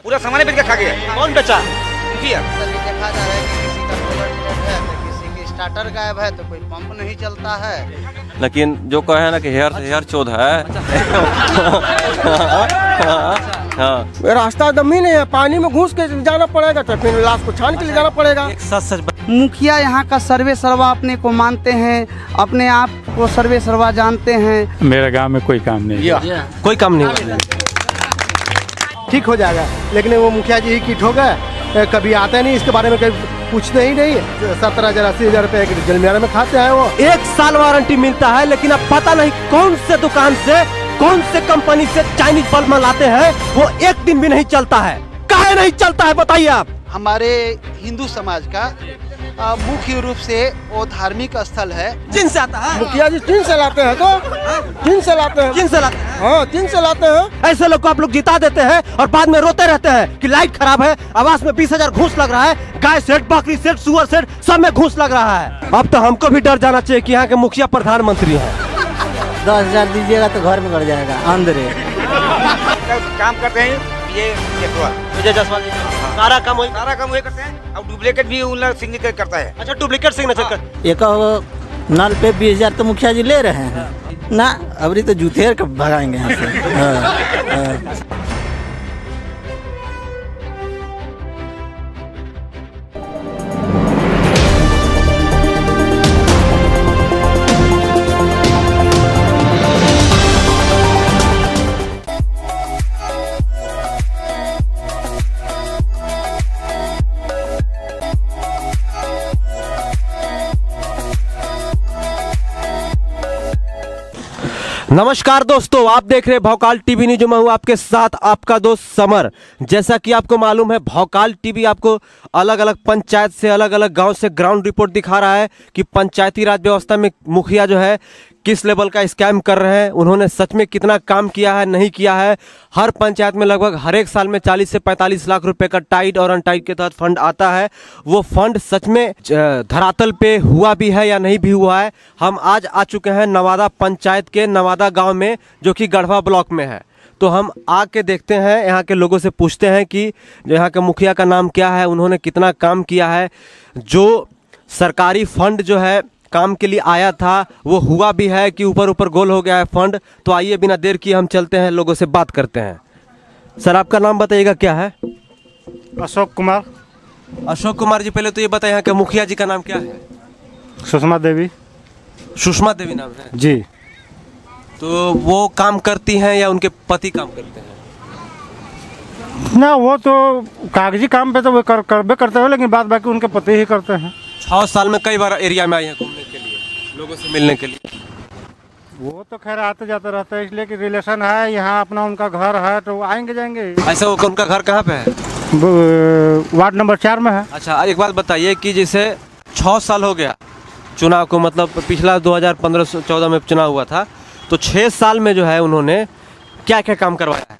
पूरा सामान बेच के खा गया। कौन बेचा? मुखिया। देखा जा रहा है कि किसी का कूलर डेड है तो किसी की स्टार्टर गायब है तो कोई पंप नहीं चलता है। लेकिन जो कहे ना कि हेयर चौध है। रास्ता दम ही नहीं है, पानी में घुस के जाना पड़ेगा तो फिर लाश को छान के ले जाना पड़ेगा। सच मुखिया यहाँ का सर्वे सर्वा अपने को मानते हैं, अपने आप को सर्वे सर्वा जानते हैं। मेरे गांव में कोई काम नहीं है, कोई काम नहीं। ठीक हो जाएगा, लेकिन वो मुखिया जी ही किट हो गए, कभी आते नहीं, इसके बारे में कभी पूछते ही नहीं। 17,000 80,000 रुपए जलमियारा में खाते हैं वो। 1 साल वारंटी मिलता है, लेकिन अब पता नहीं कौन से दुकान से कौन से कंपनी से चाइनीज बल्ब लाते हैं, वो 1 दिन भी नहीं चलता है। काहे नहीं चलता है बताइए आप। हमारे हिंदू समाज का मुख्य रूप से वो धार्मिक स्थल है। चीन से आता है मुखिया जी चीन से लाते हैं, तो चीन से लाते हैं। चीन से लाते हैं। हाँ, चीन से लाते हैं। ऐसे लोग को आप लोग जिता देते हैं और बाद में रोते रहते हैं कि लाइट खराब है, आवास में 20,000 घूस लग रहा है, गाय सेट, बकरी सेट, सुअर सेट, सब में घूस लग रहा है। अब तो हमको भी डर जाना चाहिए कि यहाँ के मुखिया प्रधानमंत्री है। 10,000 दीजिएगा तो घर में बढ़ जाएगा अंदर काम करते हैं ये विजय जायसवाल जी सारा काम वही करते हैं और डुप्लीकेट भी उन सिग्नेचर करता है। अच्छा, डुप्लीकेट सिग्नेचर कर। एक नल पे 20,000 तो मुखिया जी ले रहे हैं ना, अभी तो जूतेर कब भगाएंगे यहाँ से। नमस्कार दोस्तों, आप देख रहे हैं भौकाल टीवी न्यूज। मैं हूं आपके साथ आपका दोस्त समर। जैसा कि आपको मालूम है, भौकाल टीवी आपको अलग अलग पंचायत से, अलग अलग गांव से ग्राउंड रिपोर्ट दिखा रहा है कि पंचायती राज व्यवस्था में मुखिया जो है किस लेवल का स्कैम कर रहे हैं, उन्होंने सच में कितना काम किया है, नहीं किया है। हर पंचायत में लगभग हर एक साल में 40 से 45 लाख रुपए का टाइट और अनटाइट के तहत फंड आता है। वो फंड सच में धरातल पे हुआ भी है या नहीं भी हुआ है। हम आज आ चुके हैं नवादा पंचायत के नवादा गांव में, जो कि गढ़वा ब्लॉक में है। तो हम आके देखते हैं, यहाँ के लोगों से पूछते हैं कि जो यहाँ के मुखिया का नाम क्या है, उन्होंने कितना काम किया है, जो सरकारी फंड जो है काम के लिए आया था वो हुआ भी है कि ऊपर ऊपर गोल हो गया है फंड। तो आइए बिना देर किए हम चलते हैं, लोगों से बात करते हैं। सर, आपका नाम बताइएगा क्या है? अशोक कुमार। अशोक कुमार जी, पहले तो ये बताइए यहाँ के मुखिया जी का नाम क्या है? सुषमा देवी। सुषमा देवी नाम है जी। तो वो काम करती हैं या उनके पति काम करते हैं? ना, वो तो कागजी काम पे तो वो करबे करते हैं, लेकिन बात बाकी उनके पति ही करते हैं। 6 साल में कई बार एरिया में आए हैं घूमने के लिए, लोगों से मिलने के लिए। वो तो खैर आते जाते रहते हैं, इसलिए कि रिलेशन है यहाँ, अपना उनका घर है तो आएंगे जाएंगे। ऐसा वो उनका घर कहाँ पे है? वार्ड नंबर 4 में है। अच्छा, एक बात बताइए कि जैसे 6 साल हो गया चुनाव को, मतलब पिछला 2015-14 में चुनाव हुआ था, तो 6 साल में जो है उन्होंने क्या क्या काम करवाया है?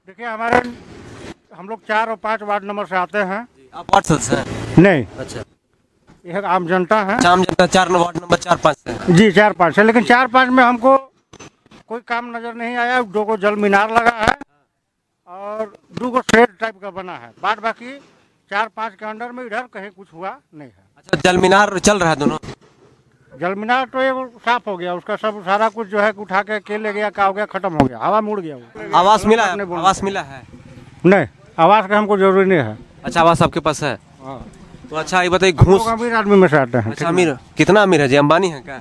देखिए, हम लोग 4 और 5 वार्ड नंबर से आते हैं। आप वार्ड सदस्य हैं? नहीं। अच्छा, यह आम जनता है। आम जनता 4 वार्ड नंबर 4-5 से। जी, 4-5 है, लेकिन 4-5 में हमको कोई काम नजर नहीं आया। 2 जल मीनार लगा है और 2 शेड टाइप का बना है। बाद बाकी 4-5 के अंडर में इधर कहीं कुछ हुआ नहीं है। अच्छा, जल मीनार चल रहा है दोनों? जल मीनार तो ये साफ हो गया, उसका सब सारा कुछ जो है उठा के ले गया, क्या हो गया, खत्म हो गया, हवा मुड़ गया। वो आवास मिला है? आवास मिला है? नहीं, आवास का हमको जरूरी नहीं है। अच्छा, आवास आपके पास है? तो अच्छा, ये बताइए, घूस अमीर आदमी में से आते हैं। अच्छा, अमीर कितना अमीर है जी? अंबानी है क्या?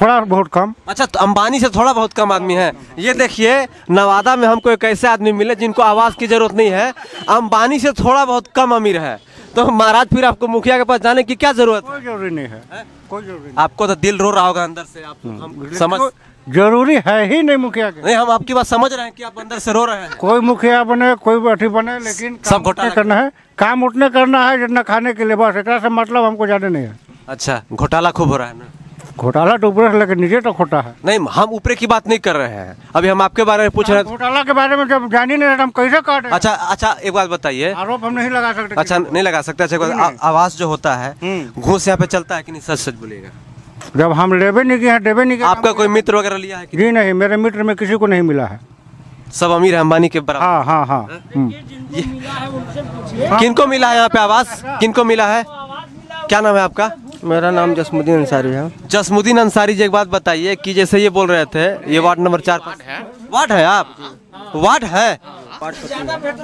थोड़ा बहुत कम। अच्छा, तो अंबानी से थोड़ा बहुत कम आदमी है। ये देखिए, नवादा में हमको एक ऐसे आदमी मिले जिनको आवास की जरूरत नहीं है, अंबानी से थोड़ा बहुत कम अमीर है। तो महाराज, फिर आपको मुखिया के पास जाने की क्या जरूरत है? कोई जरूरी नहीं है, कोई जरूरी नहीं। आपको तो दिल रो रहा होगा अंदर से, आप हम समझ जरूरी है ही नहीं मुखिया के। नहीं, हम आपकी बात समझ रहे हैं कि आप अंदर से रो रहे हैं। कोई मुखिया बने, कोई अठी बने, लेकिन सब घोटाला करना है, काम उतने करना है जितना खाने के लिए, बस इतना से मतलब हमको ज्यादा नहीं है। अच्छा, घोटाला खूब हो रहा है ना? घोटाला तो ऊपर से लेकर नीचे तो खोटा है। नहीं, हम ऊपर की बात नहीं कर रहे हैं, अभी हम आपके बारे में पूछ रहे हैं। घोटाला के बारे में जब जान ही नहीं रहे हम कैसे काटे? अच्छा, एक बात बताइए। आरोप हम नहीं लगा सकते। अच्छा, नहीं लगा सकते। अच्छा, आवास जो होता है घूस यहाँ पे चलता है कि नहीं? सच सच बोलिएगा। जब हम लेबे नहीं किया, देबे नहीं किया। आपका कोई मित्र वगैरह लिया है? जी नहीं, मेरे मित्र में किसी को नहीं मिला है। सब अमीर है, अंबानी के बराबर। हाँ हाँ हाँ। किनको मिला है यहाँ पे आवास, किनको मिला है? क्या नाम है आपका? मेरा नाम जसमुद्दीन अंसारी है। जसमुद्दीन अंसारी जी, एक बात बताइए कि जैसे ये बोल रहे थे ये वार्ड नंबर 4 वार्ड है, आप वार्ड है,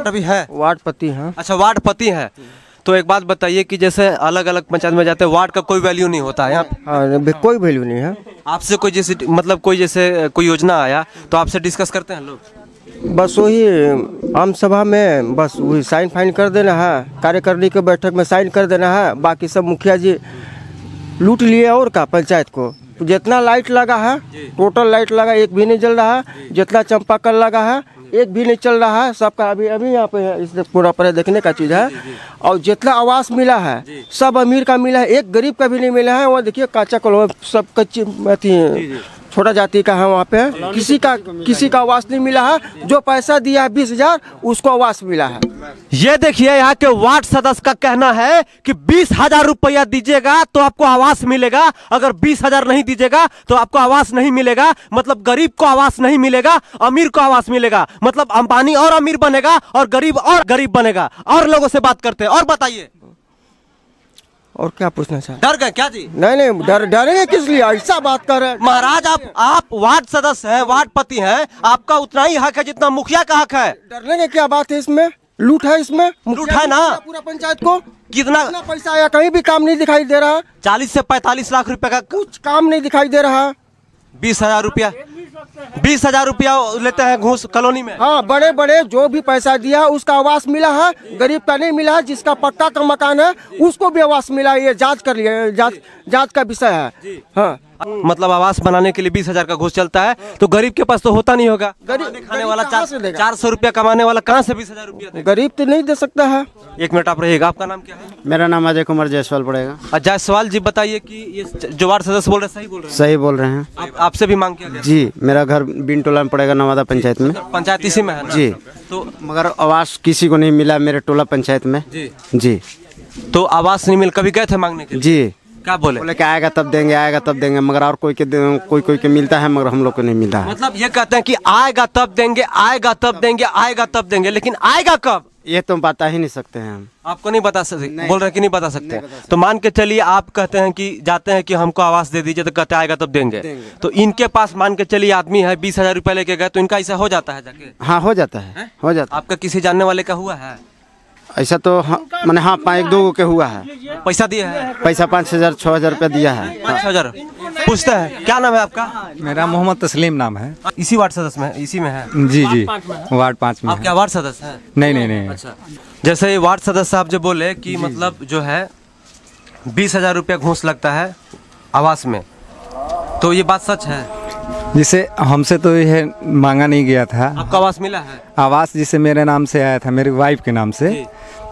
अभी है वार्ड पति हैं। अच्छा, वार्ड पति है। तो एक बात बताइए कि जैसे अलग अलग पंचायत में जाते हैं, वार्ड का कोई वैल्यू नहीं होता है यहाँ पे? हाँ, कोई वैल्यू नहीं है। आपसे कोई जैसे मतलब कोई जैसे कोई योजना आया तो आपसे डिस्कस करते हैं लोग? बस वही आम सभा में बस वही साइन फाइन कर देना है, कार्यकारिणी के बैठक में साइन कर देना है, बाकी सब मुखिया जी लूट लिए। और का पंचायत को जितना लाइट लगा है, टोटल लाइट लगा एक भी नहीं जल रहा है, जितना चंपाकल लगा है एक भी नहीं चल रहा है, सबका अभी अभी यहाँ पे है, इससे पूरा पर देखने का चीज़ है। और जितना आवास मिला है सब अमीर का मिला है, एक गरीब का भी नहीं मिला है। वहाँ देखिए काचा कलो सब कच्ची अथी छोटा जाति का है, वहाँ पे किसी का आवास नहीं मिला है। जो पैसा दिया है 20,000 उसको आवास मिला है। ये देखिए यहाँ के वार्ड सदस्य का कहना है कि 20,000 रुपया दीजिएगा तो आपको आवास मिलेगा, अगर 20,000 नहीं दीजिएगा तो आपको आवास नहीं मिलेगा। मतलब गरीब को आवास नहीं मिलेगा, अमीर को आवास मिलेगा। मतलब अंबानी और अमीर बनेगा और गरीब बनेगा। और लोगों से बात करते हैं। और बताइए, और क्या पूछना चाहिए? डर गए क्या जी? नहीं, डरेंगे किस लिए? ऐसा बात कर रहे हैं महाराज, आप वार्ड सदस्य हैं, वार्ड पति हैं, आपका उतना ही हक है जितना मुखिया का हक है। डरने की क्या बात है? इसमें लूट है, इसमें लूट है ना पूरा पंचायत को। कितना पैसा आया, कहीं भी काम नहीं दिखाई दे रहा। 40 से 45 लाख रुपए का कुछ काम नहीं दिखाई दे रहा। 20,000 रुपया 20,000 रुपया लेते हैं घूस कॉलोनी में। हाँ, बड़े बड़े जो भी पैसा दिया उसका आवास मिला है, गरीब का नहीं मिला है। जिसका पक्का का मकान है उसको भी आवास मिला है। ये जांच कर लिए, जांच का विषय है। हाँ, मतलब आवास बनाने के लिए 20,000 का घूस चलता है, तो गरीब के पास तो होता नहीं होगा। गरीब खाने वाला कहाँ से देगा? 400 रुपया कमाने वाला कहाँ से 20,000 रुपया देगा? गरीब तो नहीं दे सकता है। 1 मिनट आप रहिएगा। आपका नाम क्या है? मेरा नाम अजय कुमार जायसवाल पड़ेगा। जायसवाल जी, बताइए कि ये जो वार्ड सदस्य बोल रहे हैं सही बोल रहे हैं? सही बोल रहे हैं। आपसे भी मांग किया गया? जी, मेरा घर बिन टोला में पड़ेगा, नवादा पंचायत में। पंचायत इसी में है ना? जी। तो मगर आवास किसी को नहीं मिला मेरे टोला पंचायत में। जी। तो आवास नहीं मिल, कभी गए थे मांगने के लिए? जी। क्या बोले? बोले कि आएगा तब देंगे, आएगा तब देंगे। मगर और कोई के मिलता है, मगर हम लोग को नहीं मिलता है। मतलब ये कहते हैं कि आएगा तब देंगे, आएगा तब देंगे, आएगा तब देंगे, लेकिन आएगा कब ये तो बता ही नहीं सकते हैं हम। आपको नहीं बता सकते? बोल रहे कि नहीं बता सकते? तो मान के चलिए आप कहते हैं कि जाते हैं कि हमको आवास दे दीजिए, तो कहते आएगा तब देंगे। तो इनके पास मान के चलिए आदमी है 20,000 रुपया लेके गए, तो इनका ऐसा हो जाता है जाके? हाँ, हो जाता है, हो जाता है। आपका किसी जानने वाले का हुआ है ऐसा? तो मैंने हाँ 1-2 के हुआ है। पैसा दिया है? पैसा 5,000 6,000 रुपया दिया है। 5,000 पूछते हैं। क्या नाम है आपका? मेरा मोहम्मद तस्लीम नाम है। इसी वार्ड सदस्य में, इसी में है? जी जी, वार्ड 5 में। आप क्या वार्ड सदस्य हैं? नहीं। अच्छा, जैसे ये वार्ड सदस्य साहब जो बोले कि मतलब जो है 20,000 रुपया घूस लगता है आवास में, तो ये बात सच है? जिसे हमसे तो यह मांगा नहीं गया था। आपका आवास मिला है? आवास जिसे मेरे नाम से आया था, मेरी वाइफ के नाम से।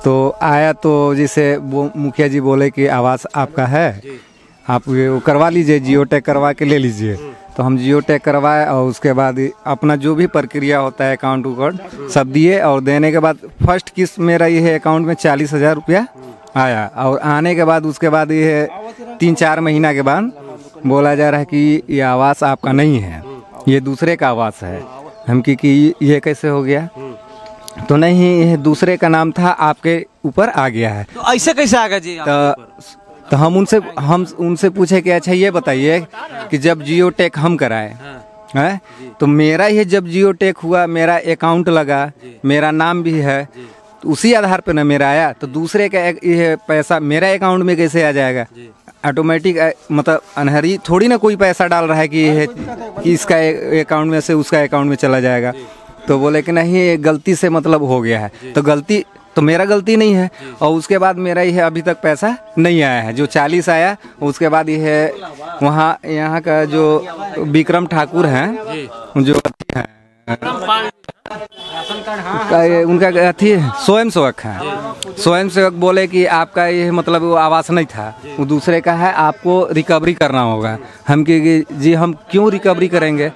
तो आया तो जिसे वो मुखिया जी बोले कि आवास आपका है, आप वो करवा लीजिए, जियो टैग करवा के ले लीजिए। तो हम जियो टैग करवाए और उसके बाद अपना जो भी प्रक्रिया होता है अकाउंट उकाउंट सब दिए। और देने के बाद फर्स्ट किस्त मेरा ये अकाउंट में 40,000 रुपया आया। और आने के बाद उसके बाद ये 3-4 महीना के बाद बोला जा रहा है कि ये आवास आपका नहीं है, ये दूसरे का आवास है। हम कि ये कैसे हो गया? तो नहीं, ये दूसरे का नाम था, आपके ऊपर आ गया है। तो ऐसे कैसे आ गया जी? तो हम उनसे पूछे कि अच्छा ये बताइए कि जब जियो टैग हम कराए हैं, तो मेरा ये जब जियो टैग हुआ, मेरा अकाउंट लगा, मेरा नाम भी है, तो उसी आधार पे ना मेरा आया। तो दूसरे का ये पैसा मेरा अकाउंट में कैसे आ जाएगा? ऑटोमेटिक मतलब अनहरी थोड़ी ना कोई पैसा डाल रहा है कि इसका अकाउंट में से उसका अकाउंट में चला जाएगा। तो बोले कि नहीं, ये गलती से मतलब हो गया है। तो गलती तो मेरा गलती नहीं है। और उसके बाद मेरा ये अभी तक पैसा नहीं आया है। जो 40 आया, उसके बाद ये वहाँ यहाँ का जो विक्रम ठाकुर हैं, जो है उनका अथी स्वयं सेवक है, स्वयं सेवक बोले कि आपका ये मतलब वो आवास नहीं था, वो दूसरे का है, आपको रिकवरी करना होगा। हम कि जी हम क्यों रिकवरी करेंगे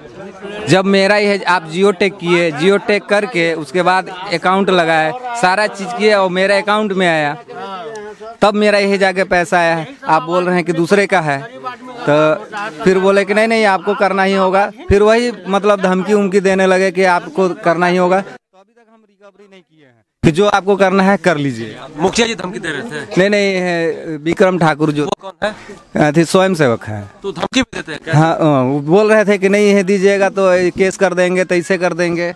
जब मेरा ये आप जियो टैग किए, जियो टैग करके उसके बाद अकाउंट लगाए, सारा चीज़ किए और मेरे अकाउंट में आया, तब मेरा यही जाके पैसा आया है। आप बोल रहे हैं कि दूसरे का है, तो फिर बोले कि नहीं नहीं आपको करना ही होगा, फिर वही मतलब धमकी उमकी देने लगे कि आपको करना ही होगा। तो अभी तक हम रिकवरी नहीं किए हैं कि जो आपको करना है कर लीजिए। मुखिया जी धमकी दे रहे थे? नहीं, विक्रम ठाकुर जो कौन है? थी स्वयं सेवक है। तो धमकी भी देते हैं क्या? हाँ, वो बोल रहे थे कि नहीं है दीजिएगा तो केस कर देंगे, तो ऐसे कर देंगे।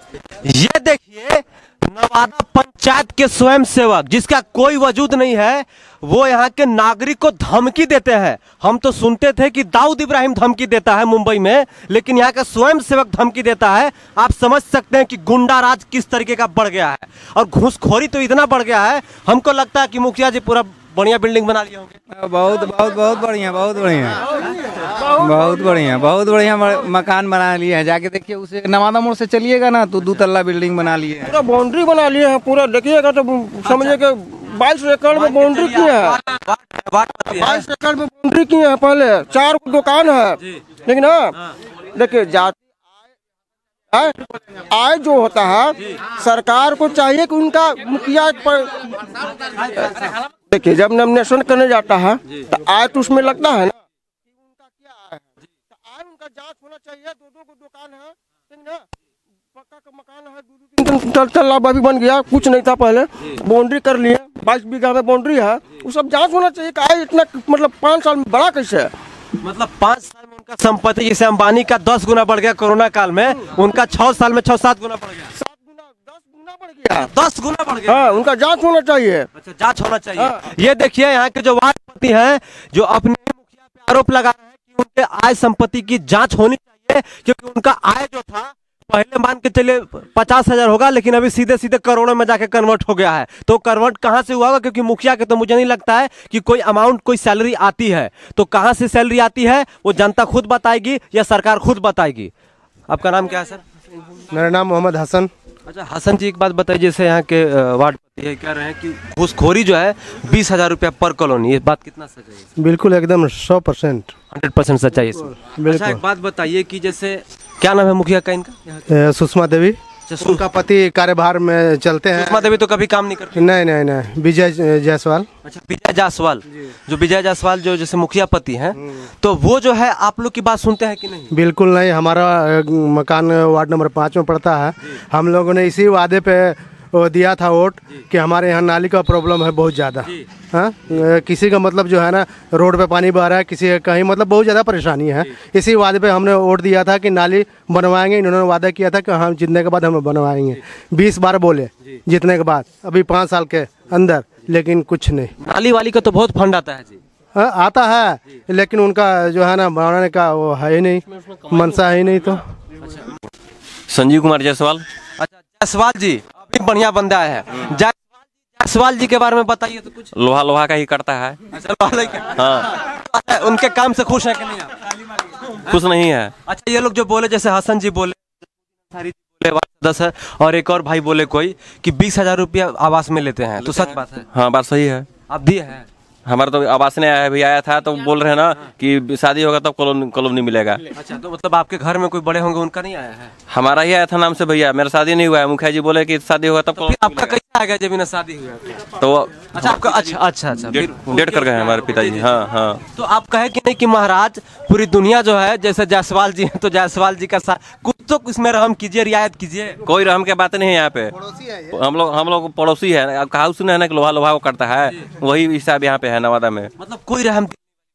ये देखिए नवादा पंचायत के स्वयं सेवक जिसका कोई वजूद नहीं है, वो यहाँ के नागरिक को धमकी देते हैं। हम तो सुनते थे कि दाऊद इब्राहिम धमकी देता है मुंबई में, लेकिन यहाँ का स्वयं सेवक धमकी देता है। आप समझ सकते हैं कि गुंडा राज किस तरीके का बढ़ गया है, और घूसखोरी तो इतना बढ़ गया है। हमको लगता है कि मुखिया जी पूरा बढ़िया बिल्डिंग बना लिए होंगे। बहुत बहुत बहुत बढ़िया, बहुत बढ़िया, बहुत बढ़िया, बहुत बढ़िया मकान बना लिए है। जाके देखिए, उसे नवादा मोड़ से चलिएगा ना तो 2 तल्ला बिल्डिंग बना लिए है। पूरा बाउंड्री बना लिए हैं, पूरा देखिएगा तो समझिए कि 22 एकड़ में बाउंड्री की है। 22 एकड़ में बाउंड्री की है। पहले 4 दुकान है, लेकिन देखिए जाति आय जो होता है, सरकार को चाहिए कि उनका मुखिया पर देखिए जब नॉमिनेशन करने जाता है तो आय तो उसमें लगता है ना कि उनका क्या आय है, तो आय उनका जांच होना चाहिए। 2 दुकान है, पक्का का मकान है, 2 तल्ला अभी बन गया, कुछ नहीं था पहले, बाउंड्री कर लिए, 22 बीघा में बाउंड्री है, वो सब जांच होना चाहिए कि आय इतना मतलब 5 साल में बड़ा कैसे है। मतलब 5 साल में उनका संपत्ति जैसे अंबानी का 10 गुना बढ़ गया कोरोना काल में, उनका 6 साल में 6-7 गुना बढ़ गया। 7 गुना 10 गुना बढ़ गया, 10 गुना बढ़ गया। हाँ, उनका जांच होना चाहिए। अच्छा, जांच होना चाहिए। ये देखिए यहाँ के जो वार्डपति हैं, जो अपने मुखिया पे आरोप लगा रहे हैं कि उनके आय संपत्ति की जांच होनी चाहिए, क्योंकि उनका आय जो था पहले मान के चले 50,000 होगा, लेकिन अभी सीधे सीधे करोड़ों में जाके कन्वर्ट हो गया है। तो कन्वर्ट कहाँ से हुआ होगा? क्योंकि मुखिया के तो मुझे नहीं लगता है कि कोई अमाउंट, कोई सैलरी आती है। तो कहाँ से सैलरी आती है वो जनता खुद बताएगी या सरकार खुद बताएगी। आपका नाम क्या है सर? मेरा नाम मोहम्मद हसन। अच्छा हसन जी, एक बात बताइए, जैसे यहाँ के वार्डपति है कह रहे हैं कि घूसखोरी जो है 20,000 रुपया पर कॉलोनी, ये बात कितना सच है? बिल्कुल एकदम 100%, 100% सच्चाई है। अच्छा एक बात बताइए कि जैसे क्या नाम है मुखिया का इनका? सुषमा देवी। उनका पति कार्यभार में चलते हैं। सुषमा देवी तो कभी काम नहीं करती? नहीं, विजय जायसवाल। अच्छा, विजय जायसवाल, जो विजय जायसवाल जो जैसे मुखिया पति हैं, तो वो जो है आप लोग की बात सुनते हैं कि नहीं? बिल्कुल नहीं। हमारा मकान वार्ड नंबर 5 में पड़ता है। हम लोगों ने इसी वादे पे वो दिया था वोट कि हमारे यहाँ नाली का प्रॉब्लम है बहुत ज़्यादा। हाँ, किसी का मतलब जो है ना रोड पे पानी बह रहा है, किसी कहीं मतलब बहुत ज़्यादा परेशानी है। इसी वादे पे हमने वोट दिया था कि नाली बनवाएंगे। इन्होंने वादा किया था कि हम जीतने के बाद हम बनवाएंगे। 20 बार बोले जीतने के बाद, अभी 5 साल के अंदर, लेकिन कुछ नहीं। नाली वाली का तो बहुत फंड आता है जी। हाँ, आता है, लेकिन उनका जो है ना बनाने का वो है ही नहीं, मनसा है ही नहीं। तो संजीव कुमार जायसवाल। अच्छा जायसवाल जी, अभी बढ़िया बंदा है। जायसवाल जी के बारे में बताइए तो कुछ। लोहा का ही करता है। हाँ, उनके काम से खुश है कि नहीं आप? खुश नहीं है। अच्छा, ये लोग जो बोले, जैसे हसन जी बोले, वार्ड 10 है, और एक और भाई बोले कोई कि 20,000 रुपया आवास में लेते हैं, तो सच बात है? हाँ, बात सही है। आप दिए हैं? हमारा तो आवास नहीं आया, भी आया था तो बोल रहे हैं ना कि शादी होगा तब कॉलोनी मिलेगा। अच्छा, तो मतलब आपके घर में कोई बड़े होंगे, उनका नहीं आया है? हमारा ही आया था नाम से भैया, मेरा शादी नहीं हुआ है। मुखिया जी बोले कि शादी होगा तब फिर आपका कैसे आ गया जब बिना शादी हुआ? तो अच्छा आपका, अच्छा डेट कर गए हमारे पिताजी। हाँ। तो आप कहे कि नहीं कि महाराज पूरी दुनिया जो है, जैसे जायसवाल जी हैं तो जायसवाल जी का कुछ तो इसमें रहम कीजिए, रियायत कीजिए। कोई रहम के बात नहीं है यहाँ पे। हम लोग पड़ोसी है। कहा सुने है ना कि लोहा वो करता है, वही हिसाब यहाँ पे है नवादा में। मतलब कोई रहम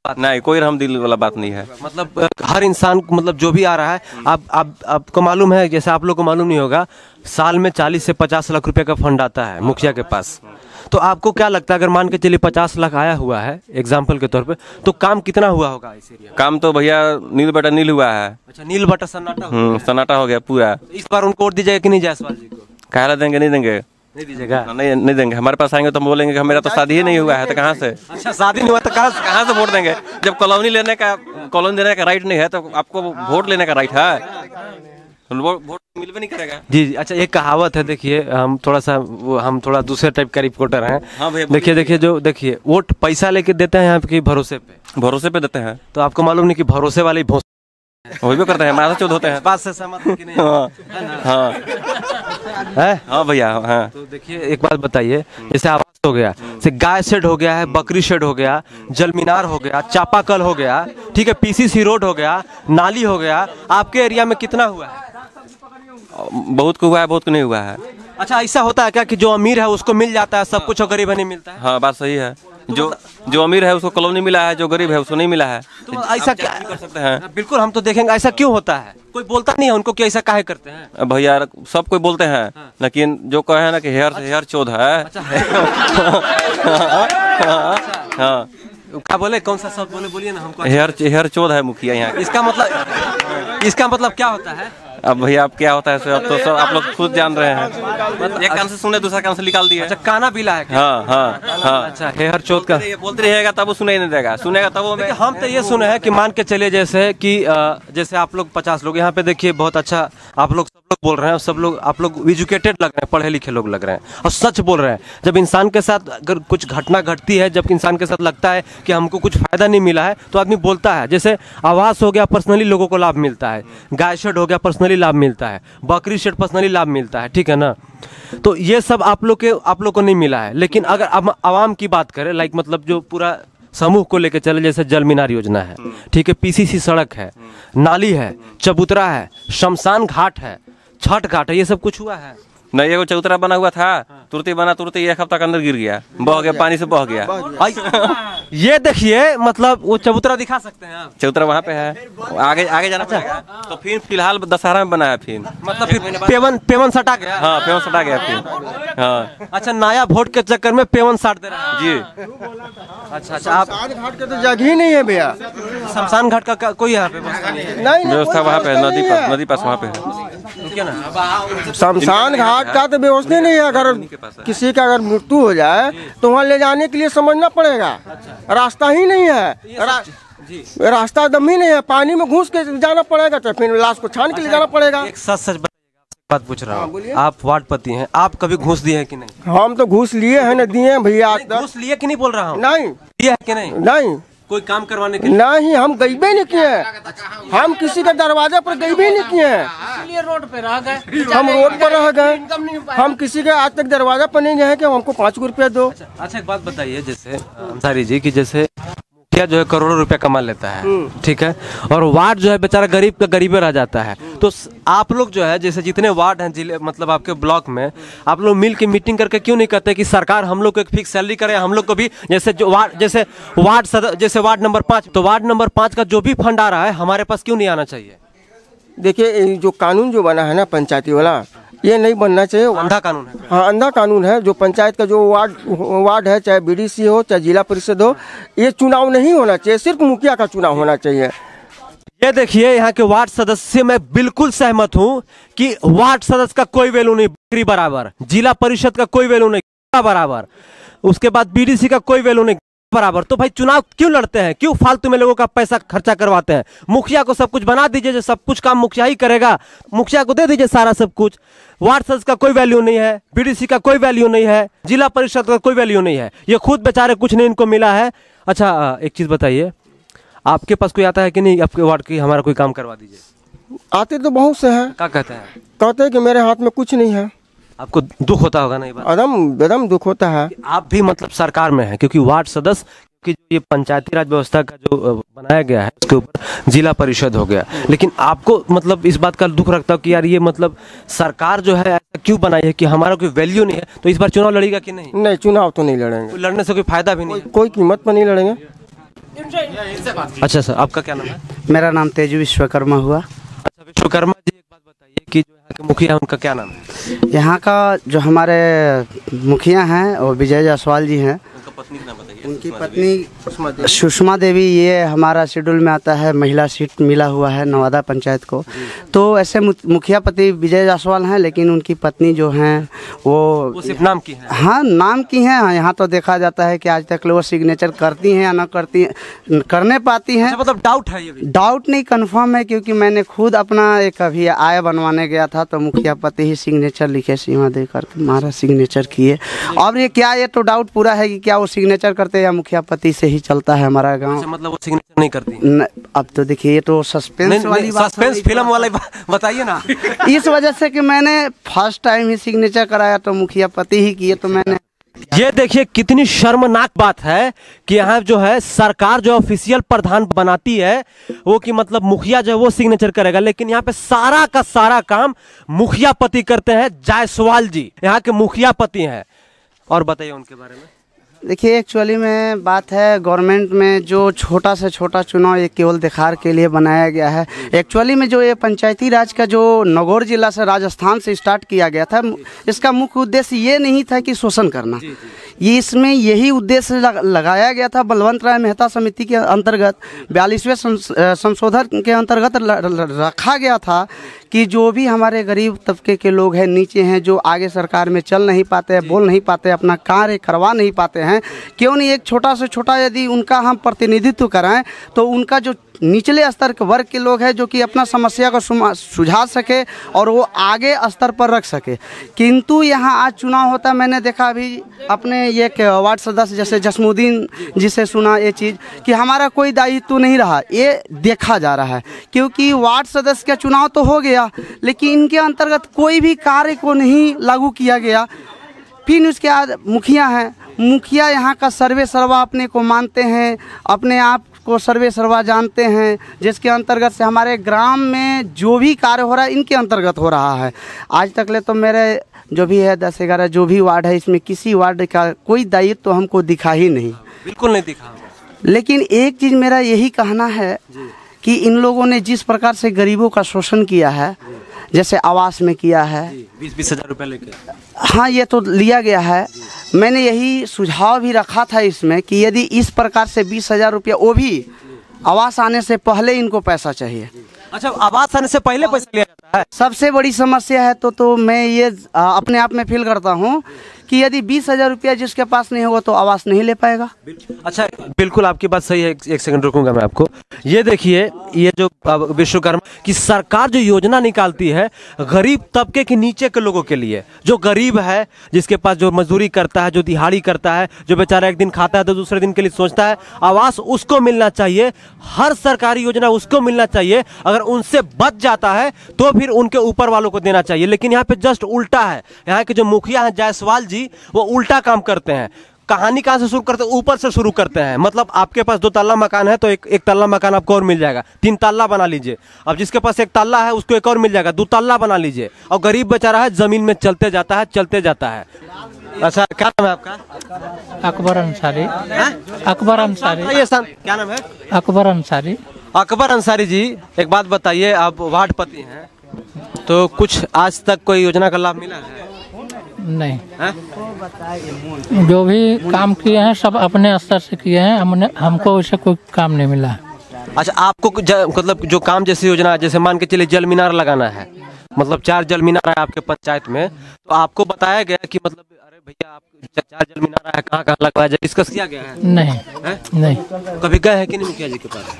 नहीं, कोई रहम दिल वाला बात नहीं है। मतलब हर इंसान को, मतलब जो भी आ रहा है, आपको मालूम है, जैसे आप लोग को मालूम नहीं होगा, साल में 40 से 50 लाख रुपए का फंड आता है मुखिया के पास। तो आपको क्या लगता है, अगर मान के चलिए 50 लाख आया हुआ है एग्जाम्पल के तौर पे, तो काम कितना हुआ होगा इस एरिया? काम तो भैया नील बटा नील हुआ है। अच्छा, नील बटा सन्नाटा। सन्नाटा हो गया पूरा। इस बार उनको वोट दीजिएगा कि नहीं जायसवाल जी को? कहला देंगे? नहीं देंगे। नहीं दीजिएगा? नहीं देंगे। हमारे पास आएंगे तो हम बोलेंगे कि मेरा तो शादी ही नहीं हुआ है, तो कहाँ से? अच्छा, शादी नहीं हुआ तो कहाँ से वोट देंगे? जब कॉलोनी देने का राइट नहीं है तो आपको वोट लेने का राइट है? वोट मिलवे नहीं करेगा जी। अच्छा, एक कहावत है, देखिए हम थोड़ा दूसरे टाइप का रिपोर्टर हैं। हाँ भैया, देखिए वोट पैसा लेके देते हैं यहाँ पे, भरोसे पे देते हैं। तो आपको मालूम नहीं कि भरोसे वाले वही भी करते हैं, माथा चौध होते हैं। बात से सहमत है कि नहीं? हाँ। है। हाँ भैया हाँ। तो देखिए एक बात बताइए, जैसे आवास हो गया, जैसे गाय शेड हो गया है, बकरी शेड हो गया, जल मीनार हो गया, चापाकल हो गया, ठीक है, पीसीसी रोड हो गया, नाली हो गया, आपके एरिया में कितना हुआ है? बहुत को हुआ है, बहुत को नहीं हुआ है। अच्छा, ऐसा होता है क्या कि जो अमीर है उसको मिल जाता है सब कुछ और गरीब नहीं मिलता है? हाँ बात सही है। जो अमीर है उसको कॉलोनी मिला है, जो गरीब है उसको नहीं मिला है। तो ऐसा क्या कर सकते हैं? बिल्कुल, हम तो देखेंगे ऐसा क्यों होता है, कोई बोलता नहीं है उनको कि ऐसा काहे करते हैं? भैया सब कोई बोलते हैं, लेकिन जो कहे है ना कि हेयर चौध है। हाँ क्या बोले, कौन सा शब्द बोले, बोलिए ना हमको। हेयर चौध है मुखिया यहाँ। इसका मतलब क्या होता है? अब भैया अब क्या होता है सो अब तो सब आप लोग खुद जान रहे हैं। मतलब एक कान से सुने दूसरा कान से निकाल दिए। अच्छा, काना बिला है क्या? हाँ हाँ हाँ। अच्छा, हेयर चौथ का बोलते रहेगा तब वो सुनाई नहीं देगा, सुनेगा तब वो। हम तो ये सुने हैं कि मान के चलिए जैसे कि जैसे आप लोग 50 लोग यहाँ पे देखिए, बहुत अच्छा आप लोग सब लोग बोल रहे हैं, सब लोग आप लोग एजुकेटेड लग रहे हैं, पढ़े लिखे लोग लग रहे हैं और सच बोल रहे हैं। जब इंसान के साथ अगर कुछ घटना घटती है, जब इंसान के साथ लगता है कि हमको कुछ फायदा नहीं मिला है, तो आदमी बोलता है। जैसे आवास हो गया, पर्सनली लोगों को लाभ मिलता है, गाय शेड हो गया, पर्सनली लाभ मिलता है, बकरी शेड पर्सनली लाभ मिलता है, ठीक है ना। तो ये सब आप लोग को नहीं मिला है। लेकिन अगर अब आवाम की बात करें, लाइक मतलब जो पूरा समूह को लेकर चले, जैसे जल मीनार योजना है, ठीक है, पीसीसी सड़क है, नाली है, चबूतरा है, शमशान घाट है, छठ घाट है, ये सब कुछ हुआ है? नहीं, एगो चौतरा बना हुआ था, तुरंत बना, तुरंत 1 हफ्ता के अंदर गिर गया, बह गया, पानी से बह गया। ये देखिए, मतलब वो चबूतरा दिखा सकते हैं आप? चौतरा वहाँ पे है, आगे जाना पड़ेगा। तो फिर फिलहाल दशहरा में बना है, फिर मतलब फिर पेवन सटा गया। हाँ पेवन सटा गया फिर। हाँ अच्छा, नया वोट के चक्कर में पेवन साट दे रहा है जी। अच्छा, आप घाट का तो जगह ही नहीं है भैया। शमशान घाट का कोई यहाँ पे नहीं व्यवस्था वहाँ पे नदी पास वहाँ पे है। शमशान घाट का तो व्यवस्था नहीं है। अगर किसी का अगर मृत्यु हो जाए तो वहाँ ले जाने के लिए समझना पड़ेगा, रास्ता ही नहीं है, रास्ता दम ही नहीं है, पानी में घुस के जाना पड़ेगा, तो फिर लाश को छान के ले जाना पड़ेगा। एक सच बात पूछ रहा हूँ, आप वार्डपति हैं, आप कभी घूस दिए हैं कि नहीं? हम तो घूस लिए हैं, न दिए हैं भैया। घूस लिए कि नहीं बोल रहा हूँ? नहीं दिया है कि नहीं? नहीं, कोई काम करवाने के लिए? नहीं, हम गईबे नहीं किए, हम किसी के दरवाजे पर गईबे नहीं किए, रोड पे रह गए, हम रोड पर रह गए, हम किसी के आज तक दरवाजा पर नहीं गए कि हमको 5 रुपया दो। अच्छा, एक बात बताइए, जैसे अंसारी जी की जैसे मुखिया जो है करोड़ों रुपया कमा लेता है, ठीक है, और वार्ड जो है बेचारा गरीब का गरीबे रह जाता है, तो आप लोग जो है जैसे जितने वार्ड हैं जिले मतलब आपके ब्लॉक में, आप लोग मिल के मीटिंग करके क्यों नहीं कहते कि सरकार हम लोग को एक फिक्स सैलरी करे, हम लोग को भी जैसे जो जैसे वार्ड नंबर 5, तो वार्ड नंबर 5 का जो भी फंड आ रहा है हमारे पास क्यों नहीं आना चाहिए? देखिए, जो कानून जो बना है ना पंचायती वाला, ये नहीं बनना चाहिए। अंधा कानून है। हाँ, अंधा कानून है। जो पंचायत का जो वार्ड है, चाहे बीडीसी हो चाहे जिला परिषद हो, ये चुनाव नहीं होना चाहिए, सिर्फ मुखिया का चुनाव होना चाहिए। ये देखिए, यहाँ के वार्ड सदस्य मैं बिल्कुल सहमत हूँ कि वार्ड सदस्य का कोई वैल्यू नहीं, बकरी बराबर, जिला परिषद का कोई वैल्यू नहीं बराबर, उसके बाद बीडीसी का कोई वैल्यू नहीं बराबर। तो भाई चुनाव क्यों लड़ते हैं, क्यों फालतू में लोगों का पैसा खर्चा करवाते हैं? मुखिया को सब कुछ बना दीजिए, जो सब कुछ काम मुखिया ही करेगा, मुखिया को दे दीजिए सारा सब कुछ। वार्ड सदस्य का कोई वैल्यू नहीं है, बीडीसी का कोई वैल्यू नहीं है, जिला परिषद का कोई वैल्यू नहीं है, ये खुद बेचारे कुछ नहीं इनको मिला है। अच्छा, एक चीज बताइए, आपके पास कोई आता है कि नहीं आपके वार्ड की हमारा कोई काम करवा दीजिए? आते तो बहुत से हैं। क्या कहते हैं? कहते हैं कि मेरे हाथ में कुछ नहीं है। आपको दुख होता होगा? नहीं, एकदम दुख होता है। आप भी मतलब सरकार में हैं, क्योंकि वार्ड सदस्य की जो ये पंचायती राज व्यवस्था का जो बनाया गया है उसके ऊपर जिला परिषद हो गया, लेकिन आपको मतलब इस बात का दुख रखता हो कि यार ये मतलब सरकार जो है ऐसा क्यों बनाई है कि हमारा कोई वैल्यू नहीं है, तो इस बार चुनाव लड़ेगा कि नहीं? नहीं, चुनाव तो नहीं लड़ेंगे, लड़ने से कोई फायदा भी नहीं, कोई कीमत पर नहीं लड़ेंगे। अच्छा सर, आपका क्या नाम है? मेरा नाम तेजू विश्वकर्मा हुआ। अच्छा विश्वकर्मा जी, एक बात बताइए कि जो यहाँ के मुखिया हैं उनका क्या नाम है? यहाँ का जो हमारे मुखिया हैं वो विजय जायसवाल जी हैं। पत्नी का नाम बताइए। उनकी पत्नी सुषमा देवी, ये हमारा शेड्यूल में आता है, महिला सीट मिला हुआ है नवादा पंचायत को। तो ऐसे मुखिया पति विजय जायसवाल हैं, लेकिन उनकी पत्नी जो हैं वो सिर्फ नाम की हैं। हाँ, नाम की हैं। यहाँ तो देखा जाता है कि आज तक वो सिग्नेचर करती हैं या ना करती करने पाती हैं। मतलब डाउट है? ये डाउट नहीं, कंफर्म है, क्योंकि मैंने खुद अपना एक अभी आय बनवाने गया था तो मुखिया पति ही सिग्नेचर लिखे, सीमा देकर हमारा सिग्नेचर किए। अब ये क्या, ये तो डाउट पूरा है कि क्या वो सिग्नेचर करते हैं या मुखिया पति से ही चलता है हमारा गांव। अच्छा, मतलब वो सिग्नेचर नहीं करती? अब तो देखिए ये तो सस्पेंस वाली बात, सस्पेंस फिल्म वाली बताइए ना। इस वजह से कि मैंने फर्स्ट टाइम ही सिग्नेचर कराया तो मुखिया पति ही किए, तो मैंने ये देखिए कितनी शर्मनाक बात है कि यहाँ जो है सरकार जो ऑफिशियल प्रधान बनाती है वो कि मतलब मुखिया जो है वो सिग्नेचर करेगा, लेकिन यहाँ पे सारा का सारा काम मुखिया पति करते हैं। जायसवाल जी यहाँ के मुखिया पति हैं, और बताइए उनके बारे में। देखिए एक्चुअली में बात है, गवर्नमेंट में जो छोटा से छोटा चुनाव ये केवल दिखार के लिए बनाया गया है। एक्चुअली में जो ये पंचायती राज का जो नगौर जिला से राजस्थान से स्टार्ट किया गया था, इसका मुख्य उद्देश्य ये नहीं था कि शोषण करना, ये इसमें यही उद्देश्य लगाया गया था। बलवंत राय मेहता समिति के अंतर्गत 42वें संशोधन के अंतर्गत रखा गया था कि जो भी हमारे गरीब तबके के लोग हैं, नीचे हैं, जो आगे सरकार में चल नहीं पाते हैं, बोल नहीं पाते, अपना कार्य करवा नहीं पाते हैं, क्यों नहीं एक छोटा से छोटा यदि उनका हम प्रतिनिधित्व कराएं तो उनका जो निचले स्तर के वर्ग के लोग हैं जो कि अपना समस्या को सुझा सके और वो आगे स्तर पर रख सके। किंतु यहाँ आज चुनाव होता, मैंने देखा अभी अपने ये वार्ड सदस्य जैसे जसमुद्दीन जी से सुना ये चीज़ कि हमारा कोई दायित्व नहीं रहा, ये देखा जा रहा है। क्योंकि वार्ड सदस्य का चुनाव तो हो गया लेकिन इनके अंतर्गत कोई भी कार्य को नहीं लागू किया गया। फिर उसके बाद मुखिया हैं, मुखिया यहाँ का सर्वे सर्वा अपने को मानते हैं, अपने आप को सर्वे सर्वा जानते हैं, जिसके अंतर्गत से हमारे ग्राम में जो भी कार्य हो रहा है इनके अंतर्गत हो रहा है। आज तक ले तो मेरे जो भी है 10-11 जो भी वार्ड है, इसमें किसी वार्ड का कोई दायित्व तो हमको दिखा ही नहीं, बिल्कुल नहीं दिखा। लेकिन एक चीज़ मेरा यही कहना है कि इन लोगों ने जिस प्रकार से गरीबों का शोषण किया है, जैसे आवास में किया है 20-20 हज़ार रुपये लेके, हाँ ये तो लिया गया है। मैंने यही सुझाव भी रखा था इसमें कि यदि इस प्रकार से 20,000 रुपया, वो भी आवास आने से पहले इनको पैसा चाहिए। अच्छा, आवास आने से पहले पैसा लिया जाता है? सबसे बड़ी समस्या है तो मैं ये अपने आप में फील करता हूँ कि यदि 20,000 रुपया जिसके पास नहीं होगा तो आवास नहीं ले पाएगा। अच्छा, बिल्कुल आपकी बात सही है। एक सेकंड रुकूंगा मैं आपको। ये देखिए, ये जो विश्वकर्मा की सरकार जो योजना निकालती है गरीब तबके के नीचे के लोगों के लिए, जो गरीब है, जिसके पास जो मजदूरी करता है, जो दिहाड़ी करता है, जो बेचारा एक दिन खाता है तो दूसरे दिन के लिए सोचता है, आवास उसको मिलना चाहिए। हर सरकारी योजना उसको मिलना चाहिए। अगर उनसे बच जाता है तो फिर उनके ऊपर वालों को देना चाहिए। लेकिन यहाँ पे जस्ट उल्टा है। यहाँ के जो मुखिया हैं जायसवाल जी, वो उल्टा काम करते हैं। कहानी कहाँ से शुरू करते हैं? ऊपर से शुरू करते हैं। मतलब आपके पास 2 तल्ला मकान है तो एक तल्ला मकान आपको और मिल जाएगा, 3 तल्ला बना लीजिए। अब जिसके पास 1 तल्ला है उसको एक और मिल जाएगा, 2 तल्ला बना लीजिए। और गरीब बेचारा है जमीन में चलते जाता है, चलते जाता है। अच्छा, क्या नाम है आपका? अकबर अंसारी। अकबर अंसारी। ये क्या नाम है? अकबर अंसारी। अकबर अंसारी जी, एक बात बताइए, आप वार्ड पति हैं तो कुछ आज तक कोई योजना का लाभ मिला है? नहीं है? जो भी काम किए हैं सब अपने स्तर से किए हैं, हमको वैसे कोई काम नहीं मिला। अच्छा, आपको मतलब जो काम जैसे योजना, जैसे मान के चलिए जल मीनार लगाना है, मतलब 4 जल मीनार है आपके पंचायत में, तो आपको बताया गया कि मतलब अरे भैया आप 4 जल मीनार है, कहाँ लगवाया जाए, डिस्कस किया गया है? नहीं है? नहीं। कभी गए हैं कि नहीं मुखिया जी के पास?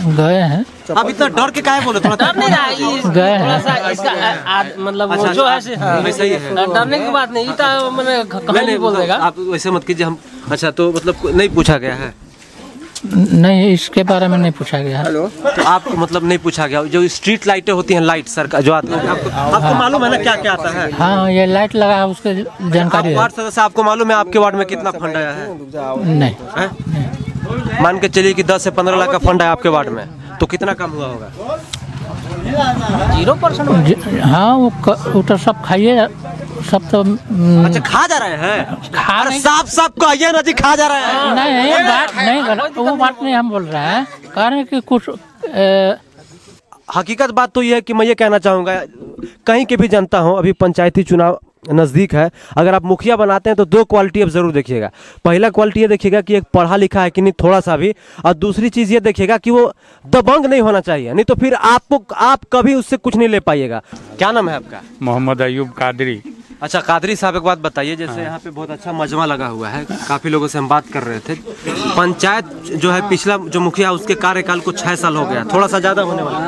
गए हैं। आप इतना डर के काहे बोले? थोड़ा डर नहीं रहा, गए हैं। मतलब जो है वैसे ही है, डरने की बात नहीं, तो मैंने कहीं बोल देगा। आप वैसे मत कीजिए। हम अच्छा, तो मतलब नहीं पूछा गया है? नहीं, इसके बारे में नहीं पूछा गया। हेलो, तो आपको मतलब नहीं पूछा गया? जो स्ट्रीट लाइटें होती हैं, लाइट सरकार जो आती है, आपको मालूम है ना क्या क्या आता है? हाँ, ये लाइट लगा है, उसके जानकारी। वार्ड सदस्य आपको मालूम है आपके वार्ड में कितना फंड आया है? नहीं। मान के चलिए कि 10 से 15 लाख का फंड है आपके वार्ड में, तो कितना कम हुआ होगा? 0%। हाँ, वो तो सब खाइए, सब तो अच्छा खा जा रहे हैं। खा साफ साफ कहिए ना जी, खा जा रहे हैं। नहीं, बात नहीं गलत, वो बात नहीं हम बोल रहे हैं। कारण कि कुछ हकीकत बात तो ये है कि मैं ये कहना चाहूँगा, कहीं के भी जनता हो, अभी पंचायती चुनाव नज़दीक है, अगर आप मुखिया बनाते हैं तो 2 क्वालिटी अब ज़रूर देखिएगा। पहला क्वालिटी ये देखिएगा कि एक पढ़ा लिखा है कि नहीं, थोड़ा सा भी, और दूसरी चीज़ ये देखिएगा कि वो दबंग नहीं होना चाहिए, नहीं तो फिर आप कभी उससे कुछ नहीं ले पाइएगा। क्या नाम है आपका? मोहम्मद अयूब कादरी। अच्छा कादरी साहब, एक बात बताइए, जैसे यहाँ पे बहुत अच्छा मजमा लगा हुआ है, काफ़ी लोगों से हम बात कर रहे थे, पंचायत जो है पिछला जो मुखिया उसके कार्यकाल को 6 साल हो गया, थोड़ा सा ज़्यादा होने वाला,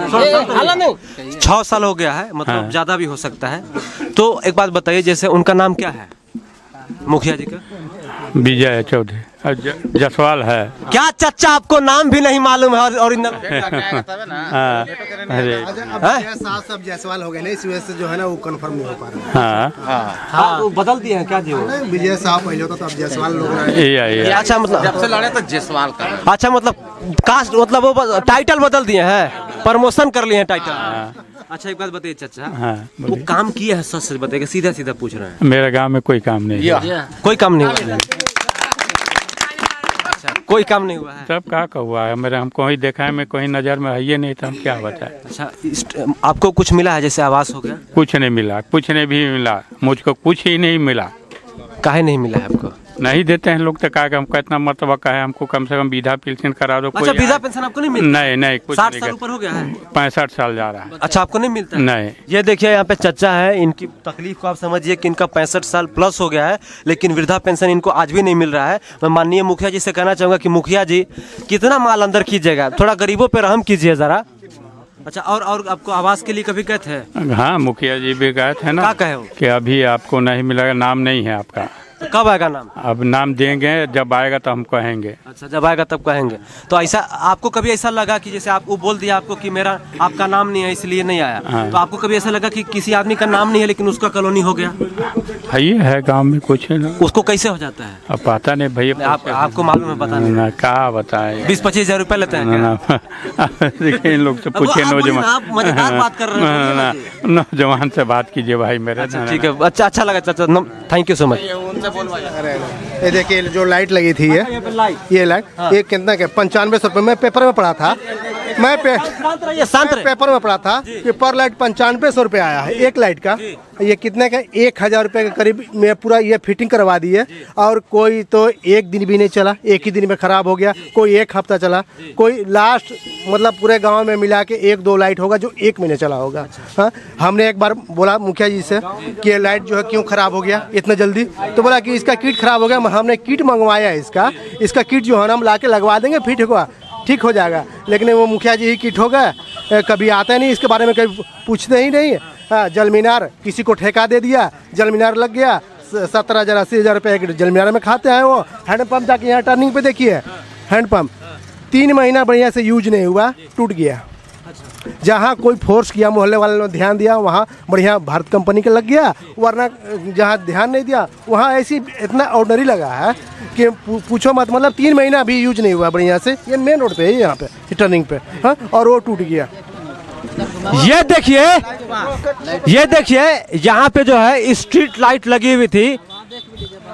6 साल हो गया है, मतलब ज़्यादा भी हो सकता है। तो एक बात बताइए, जैसे उनका नाम क्या है? मुखिया जी का? विजय चौधरी जसवाल है। क्या चाचा आपको नाम भी नहीं मालूम है ओरिजिनल? सब जायसवाल हो गए ना, इस वजह से जो है ना वो कंफर्म नहीं हो पा रहा। हाँ वो बदल दिए हैं क्या जी? वो विजय साहब पहले होता तो अब जायसवाल लोग। अच्छा मतलब जब से लड़े तो जायसवाल का। अच्छा मतलब कास्ट मतलब वो टाइटल बदल दिए हैं, प्रमोशन कर लिए हैं टाइटल। अच्छा एक बात बताइए चाचा, वो काम किया है सच सच बताइए, सीधा सीधा पूछ रहे हैं। मेरे गांव में कोई काम नहीं है। कोई काम नहीं हुआ? कोई काम नहीं हुआ है? सब का हुआ है मेरे, हम कहीं देखा है, मैं कहीं नजर में है ये नहीं था, हम क्या बताएं। अच्छा आपको कुछ मिला है जैसे आवास हो गया? कुछ नहीं मिला, कुछ नहीं भी मिला, मुझको कुछ ही नहीं मिला। काहे नहीं मिला है आपको? नहीं देते हैं लोग तो कहा कि हमको इतना मरतबा का है, हमको कम से कम वृद्धा पेंशन करा दो। अच्छा वृद्धा पेंशन आपको नहीं मिलता? नहीं कुछ 60 साल ऊपर हो गया है? 65 साल जा रहा है। अच्छा आपको नहीं मिलता? नहीं। ये देखिए यहाँ पे चचा है, इनकी तकलीफ को आप समझिए कि इनका 65 साल प्लस हो गया है, लेकिन वृद्धा पेंशन इनको आज भी नहीं मिल रहा है। मैं माननीय मुखिया जी से कहना चाहूँगा कि मुखिया जी कितना माल अंदर कीजिएगा, थोड़ा गरीबों पे रहम कीजिए जरा। अच्छा और आपको आवास के लिए कभी गए थे? हाँ मुखिया जी भी गए थे ना। क्या कहे हो? कि अभी आपको नहीं मिलेगा, नाम नहीं है आपका। तो कब आएगा नाम? अब नाम देंगे, जब आएगा तो हम कहेंगे। अच्छा जब आएगा तब कहेंगे। तो ऐसा आपको कभी ऐसा लगा कि जैसे आप वो बोल दिया आपको कि मेरा आपका नाम नहीं है इसलिए नहीं आया, हाँ। तो आपको कभी ऐसा लगा कि किसी आदमी का नाम नहीं है लेकिन उसका कॉलोनी हो गया? है गांव में कुछ है ना। उसको कैसे हो जाता है? अब पता नहीं भैया, आपको मालूम है? पता नहीं क्या बताए। 20-25 हजार रुपए लेते हैं? देखिए इन लोग से पूछिए, नौजवान से बात कीजिए भाई मेरे। अच्छा ठीक है, अच्छा लगा चाचा, थैंक यू सो मच। ये देखिए जो लाइट लगी थी ये लाइट ये कितना के 9500 रुपये में पेपर में पढ़ा था, मैं पेपर में पढ़ा था कि पर लाइट 9500 रुपये आया है एक लाइट का। ये कितने का? 1000 रुपये के करीब मैं पूरा ये फिटिंग करवा दी है। और कोई तो एक दिन भी नहीं चला, एक ही दिन में खराब हो गया, कोई एक हफ्ता चला, कोई लास्ट मतलब पूरे गांव में मिला के 1-2 लाइट होगा जो 1 महीने चला होगा। हाँ हमने एक बार बोला मुखिया जी से कि ये लाइट जो है क्यों खराब हो गया इतना जल्दी, तो बोला कि इसका किट खराब हो गया। हमने किट मंगवाया इसका किट जो है ना हम ला के लगवा देंगे, ठीक हो जाएगा। लेकिन वो मुखिया जी ही किट हो गया, कभी आता नहीं इसके बारे में, कभी पूछते ही नहीं। हाँ जल मीनार किसी को ठेका दे दिया, जल मीनार लग गया, 70,000-80,000 रुपये जल मीनार में खाते हैं। वो हैंडपम्प जाके यहाँ टर्निंग पे देखिए, हैंडपम्प 3 महीना बढ़िया से यूज नहीं हुआ, टूट गया। जहाँ कोई फोर्स किया, मोहल्ले वाले ने ध्यान दिया, वहाँ बढ़िया भारत कंपनी का लग गया, वरना जहाँ ध्यान नहीं दिया वहाँ ऐसी इतना ऑर्डनरी लगा है कि पूछो मत। मतलब 3 महीना भी यूज नहीं हुआ बढ़िया से। ये मेन रोड पे है, यहाँ पे टर्निंग पे। हाँ और वो टूट गया। ये देखिए यहाँ पे जो है स्ट्रीट लाइट लगी हुई थी,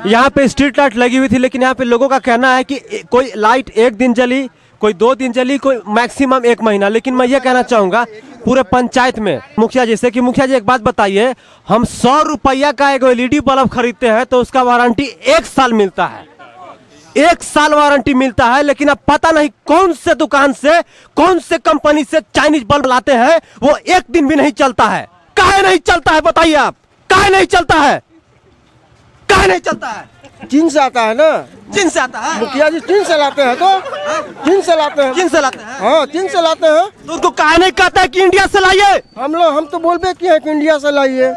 यहाँ पे स्ट्रीट लाइट लगी हुई थी, लेकिन यहाँ पे लोगों का कहना है कि कोई लाइट 1 दिन जली, कोई 2 दिन जली, कोई मैक्सिमम 1 महीना। लेकिन मैं ये कहना चाहूँगा पूरे पंचायत में मुखिया जी से कि मुखिया जी एक बात बताइए, हम 100 रुपया का एक LED बल्ब खरीदते हैं तो उसका वारंटी 1 साल मिलता है, 1 साल वारंटी मिलता है। लेकिन अब पता नहीं कौन से दुकान से, कौन से कंपनी से चाइनीज बल्ब लाते हैं, वो 1 दिन भी नहीं चलता है। काहे नहीं चलता है बताइए आप? काहे नहीं चलता है? काहे नहीं चलता है? चीन से आता है ना। चीन से आता है? मुखिया जी चीन से लाते हैं, तो चीन से लाते हैं। चीन से लाते हैं? हाँ चीन से लाते हैं। तो उनको काहे नहीं कहता है कि इंडिया से लाइए? हम तो बोलबे किए हैं कि इंडिया से लाइए,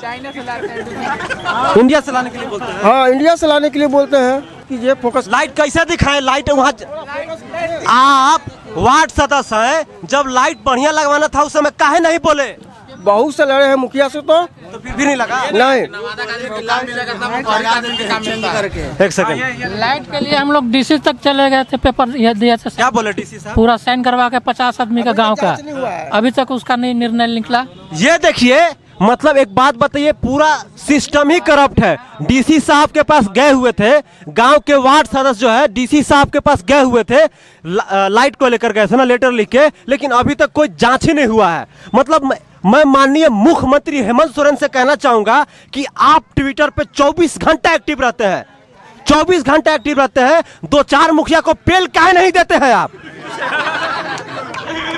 चाइना से लाते हैं, इंडिया से लाने के लिए बोलते हैं। हाँ इंडिया से लाने के लिए बोलते हैं कि ये फोकस। लाइट कैसे दिखाएं? लाइट वहाँ आप वार्ड सदस्य हैं, जब लाइट बढ़िया लगवाना था उस समय काहे नहीं बोले? बहुत से लड़े हैं मुखिया से, तो फिर भी नहीं लगा। नहीं एक सेकंड, लाइट के लिए हम लोग डीसी तक चले गए थे, पेपर यह दिया था। क्या बोले डीसी साहब? पूरा साइन करवा के 50 आदमी का गांव का, अभी तक उसका नहीं निर्णय निकला। ये देखिए मतलब एक बात बताइए, पूरा सिस्टम ही करप्ट है। डीसी साहब के पास गए हुए थे, गांव के वार्ड सदस्य जो है डीसी साहब के पास गए हुए थे, लाइट को लेकर गए थे ना, लेटर लिख के, लेकिन अभी तक कोई जांच ही नहीं हुआ है। मतलब मैं माननीय मुख्यमंत्री हेमंत सोरेन से कहना चाहूंगा कि आप ट्विटर पे 24 घंटा एक्टिव रहते हैं, 24 घंटा एक्टिव रहते हैं, 2-4 मुखिया को पेल काहे नहीं देते हैं आप?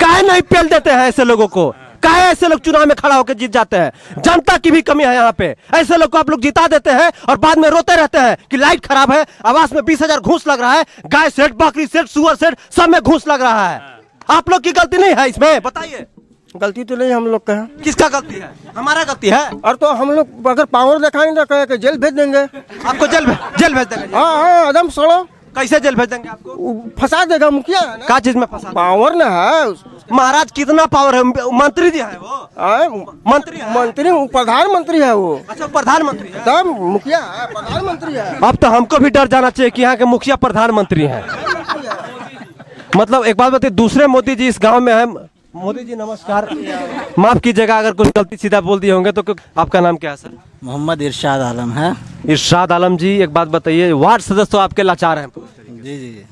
काहे नहीं पेल देते हैं ऐसे लोगों को? काहे ऐसे लोग चुनाव में खड़ा होकर जीत जाते हैं? जनता की भी कमी है यहाँ पे। ऐसे लोग को आप लोग जिता देते हैं और बाद में रोते रहते हैं कि लाइट खराब है, आवास में 20,000 घूस लग रहा है, गाय सेट, बकरी सेट, सुअर सेट, सब में घूस लग रहा है। आप लोग की गलती नहीं है इसमें, बताइए। गलती तो नहीं हम लोग का है। किसका गलती है? हमारा गलती है। और तो हम लोग अगर पावर दिखाएंगे तो कहे कि जेल भेज देंगे। आपको जेल भेज देंगे? हाँ एकदम सड़ो। कैसे जेल भेज देंगे आपको? फंसा देगा मुखिया है ना। क्या चीज में फंसा? पावर ना है महाराज, कितना पावर है? मंत्री जी है वो? मंत्री प्रधानमंत्री है वो। अच्छा, प्रधानमंत्री है। तब मुखिया है, प्रधानमंत्री है। अब तो हमको भी डर जाना चाहिए कि यहाँ के मुखिया प्रधानमंत्री हैं। मतलब एक बात बताइए, दूसरे मोदी जी इस गांव में है। मोदी जी नमस्कार, माफ कीजिएगा अगर कुछ गलती सीधा बोल दिए होंगे तो। आपका नाम क्या है सर? मोहम्मद इरशाद आलम है। इरशाद आलम जी, एक बात बताइए, वार्ड सदस्य तो आपके लाचार हैं। जी जी,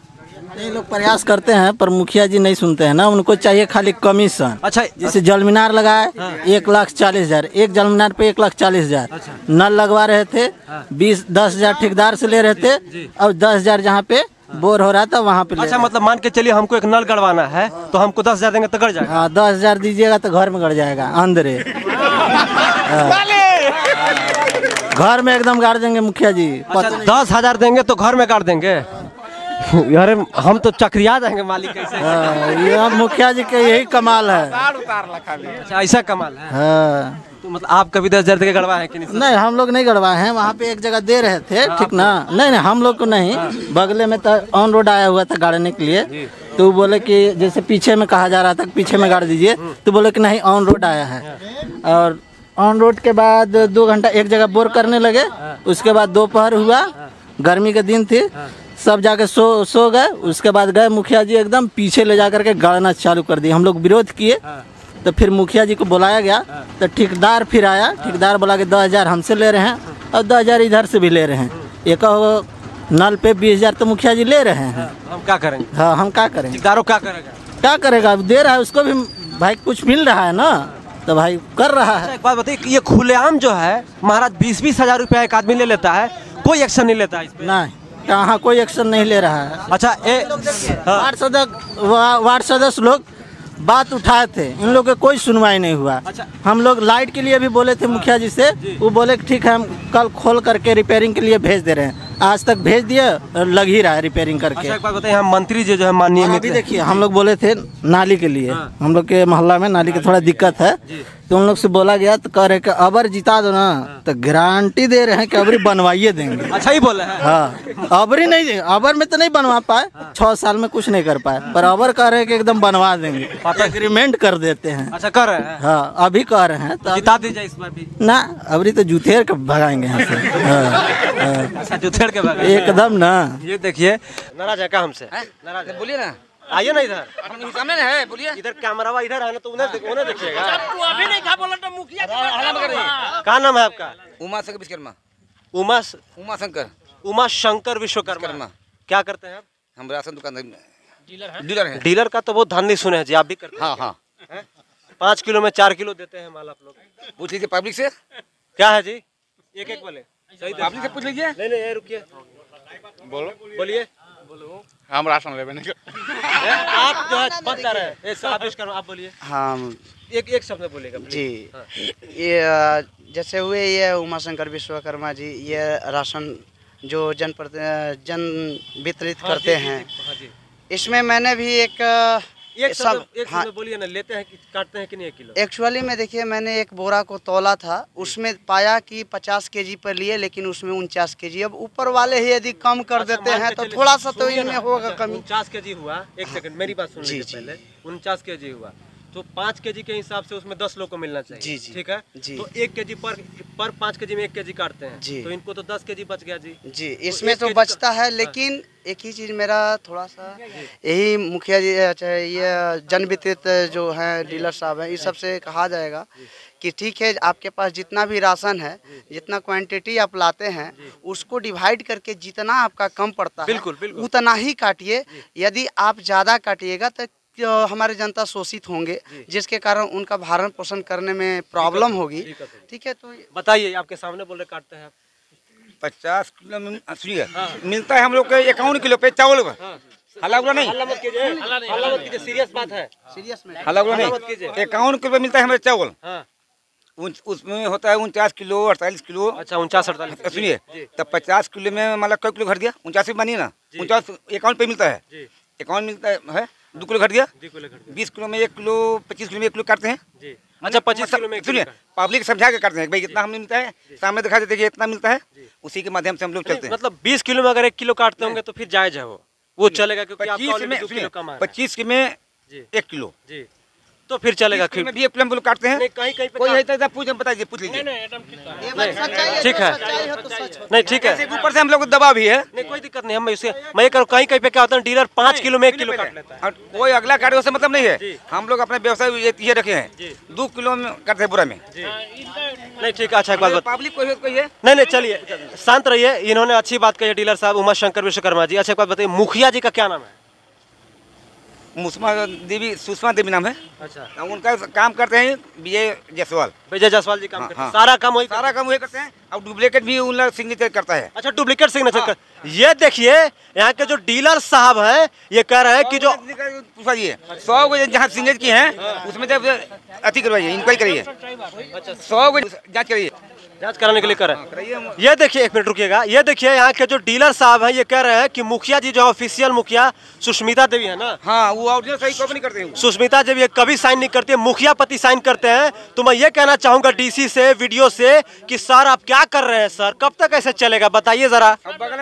ये लोग प्रयास करते हैं पर मुखिया जी नहीं सुनते हैं ना, उनको चाहिए खाली कमीशन। अच्छा, जैसे जल मीनार लगाए 1,40,000, एक जल मीनार पे 1,40,000। नल लगवा रहे थे 10,000 ठेकेदार से ले रहे थे, और 10,000 जहाँ पे बोर हो रहा था वहाँ पे। अच्छा, मतलब मान के चलिए हमको एक नल गड़वाना है तो हमको 10,000 देंगे तो गड़ जाएगा? हाँ, 10,000 दीजिएगा तो घर में गड़ जाएगा अंदरे। घर में एकदम गाड़ देंगे मुखिया जी। अच्छा, 10,000 देंगे तो घर में गाड़ देंगे? अरे हम तो चक्रिया जाएंगे मालिक कैसे? ये मुखिया जी के यही कमाल है। अच्छा, ऐसा कमाल है। हाँ, तो मतलब आप कभी 10,000 के गड़वा है कि नहीं? नहीं, हम लोग नहीं गड़वाए हैं। वहाँ पे एक जगह दे रहे थे, ठीक ना? नहीं, हम लोग को नहीं, बगले में तो ऑन रोड आया हुआ था गाड़ने के लिए। तो बोले कि जैसे पीछे में कहा जा रहा था पीछे में गाड़ दीजिए, तो बोले कि नहीं ऑन रोड आया है। और ऑन रोड के बाद 2 घंटा एक जगह बोर करने लगे। उसके बाद दोपहर हुआ, गर्मी के दिन थी, सब जाके सो गए। उसके बाद गए मुखिया जी एकदम पीछे ले जा करके गाड़ना चालू कर दिए। हम लोग विरोध किए तो फिर मुखिया जी को बुलाया गया तो ठेकेदार फिर आया। ठेकेदार बोला कि 10,000 हमसे ले रहे हैं और 10,000 इधर से भी ले रहे हैं। एक नल पे 20,000 तो मुखिया जी ले रहे हैं। हम क्या करेंगे? हाँ, हम क्या करेंगे? ठेकेदारों क्या करेगा? क्या करेगा? दे रहा है उसको भी भाई, कुछ मिल रहा है ना, तो भाई कर रहा है। एक बात बताइए, ये खुलेआम जो है महाराज 20-20 हजार रुपया एक आदमी ले लेता है, कोई एक्शन नहीं लेता है इस पे? नहीं, कहाँ कोई एक्शन नहीं ले रहा है। अच्छा, वार्ड सदस्य लोग बात उठाए थे, इन लोग का कोई सुनवाई नहीं हुआ। अच्छा, हम लोग लाइट के लिए भी बोले थे मुखिया जी से, वो बोले कि ठीक है हम कल खोल करके रिपेयरिंग के लिए भेज दे रहे हैं। आज तक भेज दिए, लग ही रहा है रिपेयरिंग करके। अच्छा, एक बात बताइए, हम मंत्री जी जो है माननीय अभी देखिए, हम लोग बोले थे नाली के लिए, हम लोग के मोहल्ला में नाली की थोड़ा दिक्कत है, तो उन लोग से बोला गया तो कह रहे कि अबर जिता दो ना, तो गारंटी दे रहे हैं कि अबरी बनवाइए देंगे। अच्छा ही बोले हैं? हाँ, अबरी नहीं, अबर में तो नहीं बनवा पाए, 6 साल में कुछ नहीं कर पाए, पर अबर कह रहे हैं कि एकदम बनवा देंगे, एग्रीमेंट कर देते हैं। अच्छा, कर रहे हैं? हाँ, अभी कह रहे हैं तो जिता दीजिए इस बार भी ना, अबरी तो जूतेर के भगाएंगे यहाँ से। अच्छा, जूतेर के भगाएंगे एकदम ना। ये देखिए, नाराज है क्या हमसे? नाराज है? बोलिए ना, आइए ना इधर, सामने है, बोलिए। इधर कैमरा इधर है ना, तो उन्हें देखिएगा। अभी नहीं कहा बोला तो मुखिया क्या नाम है आपका? उमा शंकर विश्वकर्मा। उमा शंकर विश्वकर्मा। क्या करते हैं आप? हम राशन दुकान डीलर हैं। डीलर का तो बहुत धंधे सुने हैं जी, आप भी करते हैं? हाँ। 5 किलो में 4 किलो देते हैं माल आप लोग। पूछ लीजिए पब्लिक से क्या है जी, एक बोले। सही पब्लिक से पूछ लीजिए। नहीं, रुकिए, बोलिए। हम राशन लेवे नहीं। आप जो है बंद कर रहे हैं, आप बोलिए। हाँ, एक शब्द में बोलिएगा जी। ये जैसे हुए ये उमा शंकर विश्वकर्मा जी, ये राशन जो जन वितरित करते हैं, इसमें मैंने भी एक शब्द बोलिए ना, लेते हैं कि काटते हैं कि नहीं 1 किलो? एक्चुअली में देखिए, मैंने एक बोरा को तौला था, उसमें पाया कि 50 केजी पर लिए, लेकिन उसमें 49 केजी। अब ऊपर वाले ही यदि कम कर देते हैं तो थोड़ा सा तो इनमें होगा कमी। 49 केजी हुआ, एक सेकंड मेरी बात सुन लीजिए पहले। 49 केजी हुआ तो 5 केजी के हिसाब से उसमें 10 लोग को मिलना चाहिए। जी, ठीक है जी। तो 1 केजी पर 5 केजी में 1 केजी काटते हैं जी, तो इनको तो 10 केजी बच गया जी। इसमें तो बचता है, लेकिन एक ही चीज़ मेरा थोड़ा सा यही मुखिया जी, चाहे ये जन वितरित जो हैं डीलर साहब हैं, इस सब से कहा जाएगा कि ठीक है, आपके पास जितना भी राशन है, जितना क्वांटिटी आप लाते हैं, उसको डिवाइड करके जितना आपका कम पड़ता है उतना ही काटिए। यदि आप ज़्यादा काटिएगा तो हमारे जनता शोषित होंगे, जिसके कारण उनका भरण पोषण करने में प्रॉब्लम होगी। ठीक है, तो बताइए, आपके सामने बोल रहे काटते हैं आप। 50 किलो में मिलता है हम लोग को 51 किलो पे चावल का। हल्ला नहीं, हल्ला मत कीजिए, सीरियस बात है, सीरियस में हल्ला नहीं। 51 किलो मिलता है हमारे चावल। उसमें होता है 49 किलो 48 किलो। अच्छा, 49-48। सुनिए, तब 50 किलो में मतलब कई किलो घर दिया, 49 बनिए ना, 49 51 पे मिलता है, 51 मिलता है। 2 किलो घट गया, 20 किलो में 1 किलो, 25 किलो में 1 किलो काटते हैं। अच्छा 25 किलो में सुनिए, पब्लिक समझा के करते हैं भाई इतना हमें मिलता है, सामने दिखा देते हैं कि इतना मिलता है, उसी के माध्यम से हम लोग चलते हैं। मतलब 20 किलो में अगर 1 किलो काटते होंगे तो फिर जायज है वो चलेगा, क्योंकि आपका ऑलरेडी 2 किलो कम है। 25 में 1 किलो जी, तो फिर चलेगा। फिर भी 1 किलो हम लोग काटते हैं। कहीं कहीं कोई है तो पूछ बताइए, पूछ लीजिए। ठीक है, नहीं ठीक है, ऊपर से हम लोग को दबाव भी है, नहीं कोई दिक्कत नहीं। हम इससे मैं करूँ कहीं कहीं पे क्या होता है, डीलर 5 किलो में 1 किलो काट लेता है और कोई अगला काटे उससे मतलब नहीं है। हम लोग अपने व्यवसाय ये रखे हैं, 2 किलो में करते हैं बुरा में। नहीं ठीक है, अच्छा एक बात पब्लिक कोई है नहीं चलिए शांत रहिए। इन्होंने अच्छी बात कही डीलर साहब उमा शंकर विश्वकर्मा जी। अच्छा एक बात बताइए, मुखिया जी का क्या नाम है? सुषमा देवी नाम है। अच्छा, उनका काम करते हैं विजय जायसवाल जी काम करते हैं। सारा काम वही करते हैं और डुप्लीकेट भी उन सिग्नेचर करता है। अच्छा, डुप्लीकेट सिग्नेचर कर। ये देखिए यहाँ के जो डीलर साहब हैं ये कह रहे हैं कि जो 100 को जहाँ सिग्नेचर की है उसमें जब अति करवाइए, इंक्वायरी करिए, 100 को जाँच करिए, जांच कराने के लिए कर रहे हैं। ये देखिए, 1 मिनट रुकिएगा। ये देखिए यहाँ के जो डीलर साहब हैं ये कह रहे हैं कि मुखिया जी जो ऑफिशियल मुखिया सुष्मिता देवी है ना, हाँ वो ऑरिजिनल सही कभी नहीं करते हैं। सुष्मिता देवी कभी साइन नहीं करती है, मुखिया पति साइन करते हैं। तो मैं ये कहना चाहूंगा डीसी से, वीडियो से कि सर आप क्या कर रहे हैं सर, कब तक ऐसे चलेगा बताइए जरा। बगल